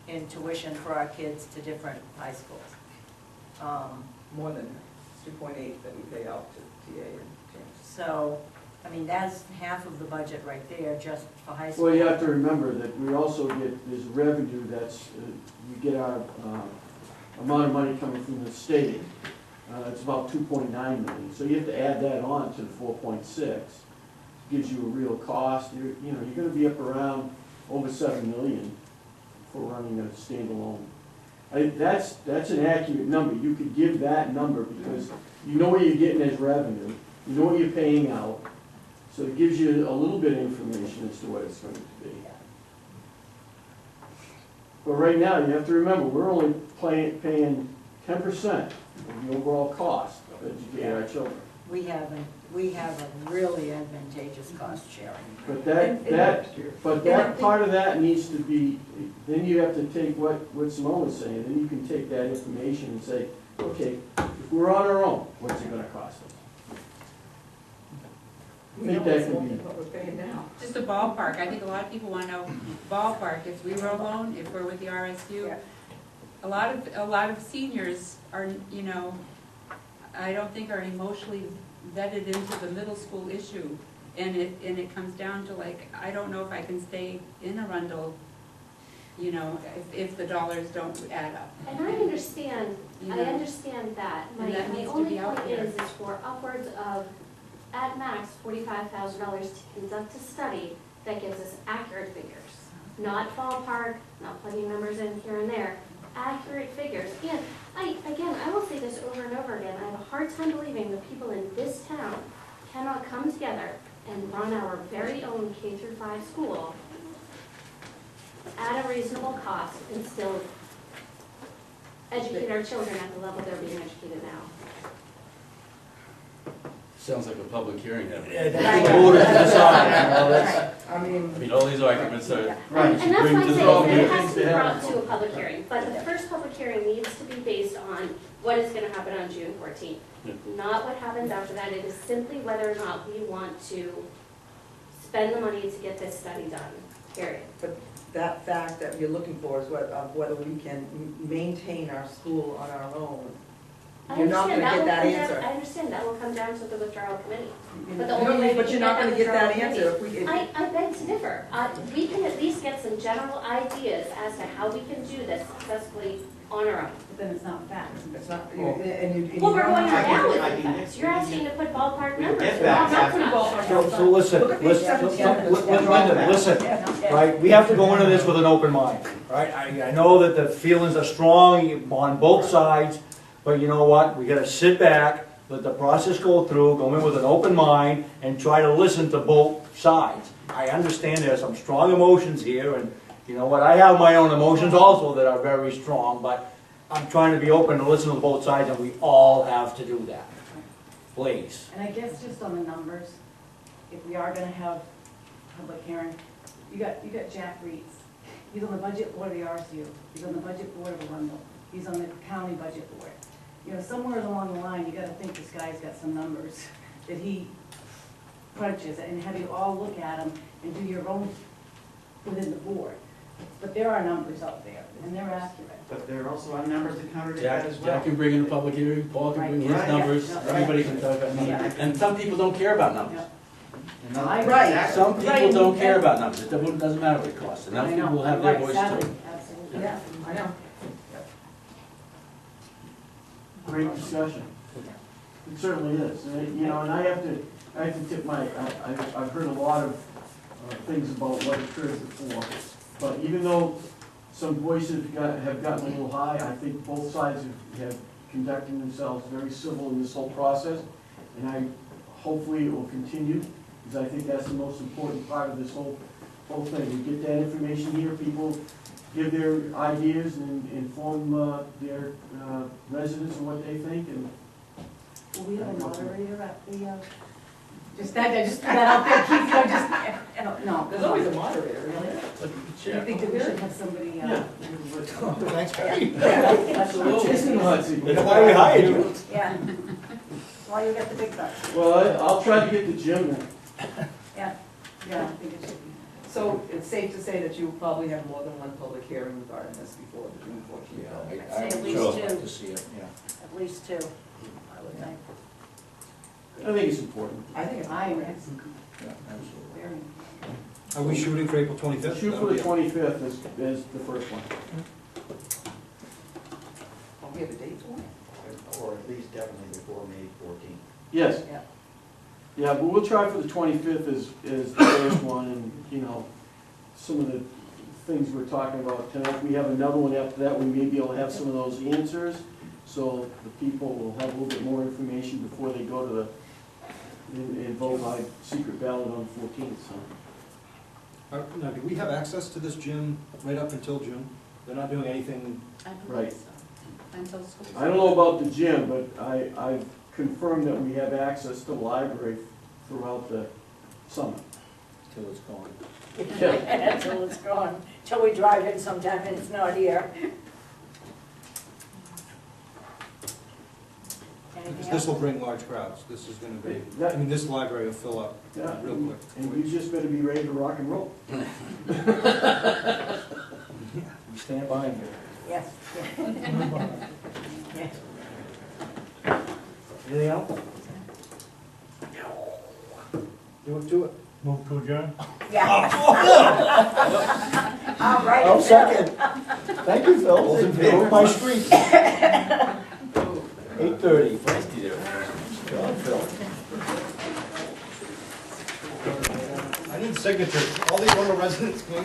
S9: in tuition for our kids to different high schools.
S18: More than 2.8 that we pay out to TA and James.
S9: So, I mean, that's half of the budget right there, just for high school.
S2: Well, you have to remember that we also get, there's revenue that's, we get our amount of money coming from the state. It's about 2.9 million. So you have to add that on to the 4.6. Gives you a real cost. You're gonna be up around over 7 million for running a standalone. That's an accurate number. You could give that number because you know what you're getting as revenue, you know what you're paying out, so it gives you a little bit of information as to what it's going to be. But right now, you have to remember, we're only paying 10% of the overall cost of educating our children.
S9: We have a really advantageous cost sharing.
S2: But that part of that needs to be, then you have to take what Simone was saying, then you can take that information and say, okay, if we're on our own, what's it gonna cost us? I think that can be,
S18: What we're paying now.
S3: Just a ballpark, I think a lot of people wanna know ballpark, if we were alone, if we're with the RSU.
S9: Yeah.
S3: A lot of seniors are, you know, I don't think are emotionally vetted into the middle school issue. And it comes down to like, I don't know if I can stay in Arundel, you know, if the dollars don't add up.
S20: And I understand,
S3: You
S20: I
S3: know?
S20: understand that. My
S3: And that needs to
S20: only
S3: be out
S20: point
S3: there.
S20: is for upwards of, at max, $45,000 to conduct a study that gives us accurate figures. Not ballpark, not plugging numbers in here and there, accurate figures. And I will say this over and over again, I have a hard time believing the people in this town cannot come together and run our very own K through 5 school at a reasonable cost and still educate our children at the level they're being educated now.
S8: Sounds like a public hearing.
S7: Yeah, that's the voters to decide, you know, that's.
S18: I mean,
S8: all these arguments are.
S20: And that's why I'm saying it has to be
S8: Yeah.
S20: brought to a public hearing, but the first public hearing needs to be based on what is gonna happen on June 14th.
S8: Yeah.
S20: Not what happens after that, it is simply whether or not we want to spend the money to get this study done, period.
S18: but that fact that you're looking for is whether we can maintain our school on our own.
S20: I
S18: You're not
S20: understand
S18: gonna get
S20: will
S18: that
S20: come down-
S18: answer.
S20: I understand, that will come down to the withdrawal committee. But the
S18: No,
S20: only way we
S18: but
S20: can
S18: you're not
S20: get
S18: gonna get that
S20: withdrawal
S18: answer
S20: committee-
S18: if we,
S20: I beg to differ. We can at least get some general ideas as to how we can do this successfully on our own.
S14: But then it's not facts.
S18: it's not,
S19: Well-
S18: and you
S20: Well, we're
S18: don't
S20: going
S18: have to-
S20: around with
S19: I
S20: the
S19: can-
S20: facts. You're asking to put ballpark
S19: We
S20: numbers.
S19: get
S20: We're not
S19: facts.
S20: putting ballpark
S16: So listen,
S18: Look at page
S16: listen,
S18: 17.
S16: Linda, listen, right, we have to go into this with an open mind, right? I know that the feelings are strong on both sides, but you know what, we gotta sit back, let the process go through, go in with an open mind, and try to listen to both sides. I understand there's some strong emotions here, and you know what, I have my own emotions also that are very strong, but I'm trying to be open to listen to both sides, and we all have to do that. Please.
S14: And I guess just on the numbers, if we are gonna have public hearing, you got Jack Reeds. He's on the budget board of the RSU, he's on the budget board of Arundel, he's on the county budget board. You know, somewhere along the line, you gotta think this guy's got some numbers that he crunches, and have you all look at them and do your own within the board. But there are numbers out there, and they're accurate.
S19: But there also are numbers that contradict that as well.
S8: Jack can bring in a public hearing, Paul can bring his
S19: Right.
S8: numbers,
S14: Yeah.
S8: everybody can talk about
S14: Yeah.
S8: numbers. And some people don't care about numbers.
S19: You know,
S14: Right.
S19: exactly.
S8: Some people don't care about numbers, it doesn't matter what it costs, and
S14: I
S8: those
S14: know.
S8: people will have their
S14: Right,
S8: voice
S14: sadly,
S8: too.
S14: absolutely.
S18: Yeah, I know.
S2: Great discussion. It certainly is, you know, and I have to tip my, I've heard a lot of things about what occurred before, but even though some voices have gotten a little high, I think both sides have conducted themselves very civil in this whole process, and I, hopefully it will continue, because I think that's the most important part of this whole thing. We get that information here, people give their ideas and inform their residents of what they think, and
S14: Will we have a moderator at the, just put that out there, Keith, you know, just, no.
S18: There's always a moderator, really.
S14: Do you think that we should have somebody,
S2: yeah.
S16: Thanks, Barry.
S2: Jason Hudson.
S16: That's why we hired you.
S14: Yeah. Well, you got the big bucks.
S2: Well, I'll try to get the Jim then.
S14: Yeah, I think it should be.
S18: So it's safe to say that you will probably have more than one public hearing regarding this before the June 14th.
S7: Yeah,
S14: I'd say at
S7: I
S14: least
S7: would
S14: two.
S7: like to see it, yeah.
S14: At least two, I would think.
S2: I think it's important.
S18: I think it's.
S14: I am.
S7: Yeah, absolutely.
S14: Very.
S1: Are we shooting for April 25th?
S2: Shoot for the 25th is the first one.
S18: Oh, we have a date for it?
S12: Or at least definitely before May 14th.
S2: Yes.
S18: Yeah.
S2: Yeah, but we'll try for the 25th is the first one, and, you know, some of the things we're talking about tonight. We have another one after that, we may be able to have some of those answers, so the people will have a little bit more information before they go to and vote by secret ballot on the 14th, so.
S1: Now, do we have access to this gym right up until June? They're not doing anything?
S3: I don't
S2: Right.
S3: think so. Until school.
S2: I don't know about the gym, but I've confirmed that we have access to the library throughout the summer.
S7: Till it's gone.
S9: Until it's gone, till we drive in sometime and it's not here.
S1: Because this will bring large crowds. This is gonna be, I mean, this library will fill up
S2: Yeah,
S1: real quick.
S2: and you just better be ready to rock and roll.
S16: We stand behind you.
S9: Yes.
S16: Anything else? Do it.
S17: Move to adjourn?
S9: Yeah. All right.
S16: I'll second. Thank you, Phil.
S7: All's in favor?
S16: My street. 8:30.
S8: Feisty there.
S16: John, Phil.
S1: I need signatures. All the owner residents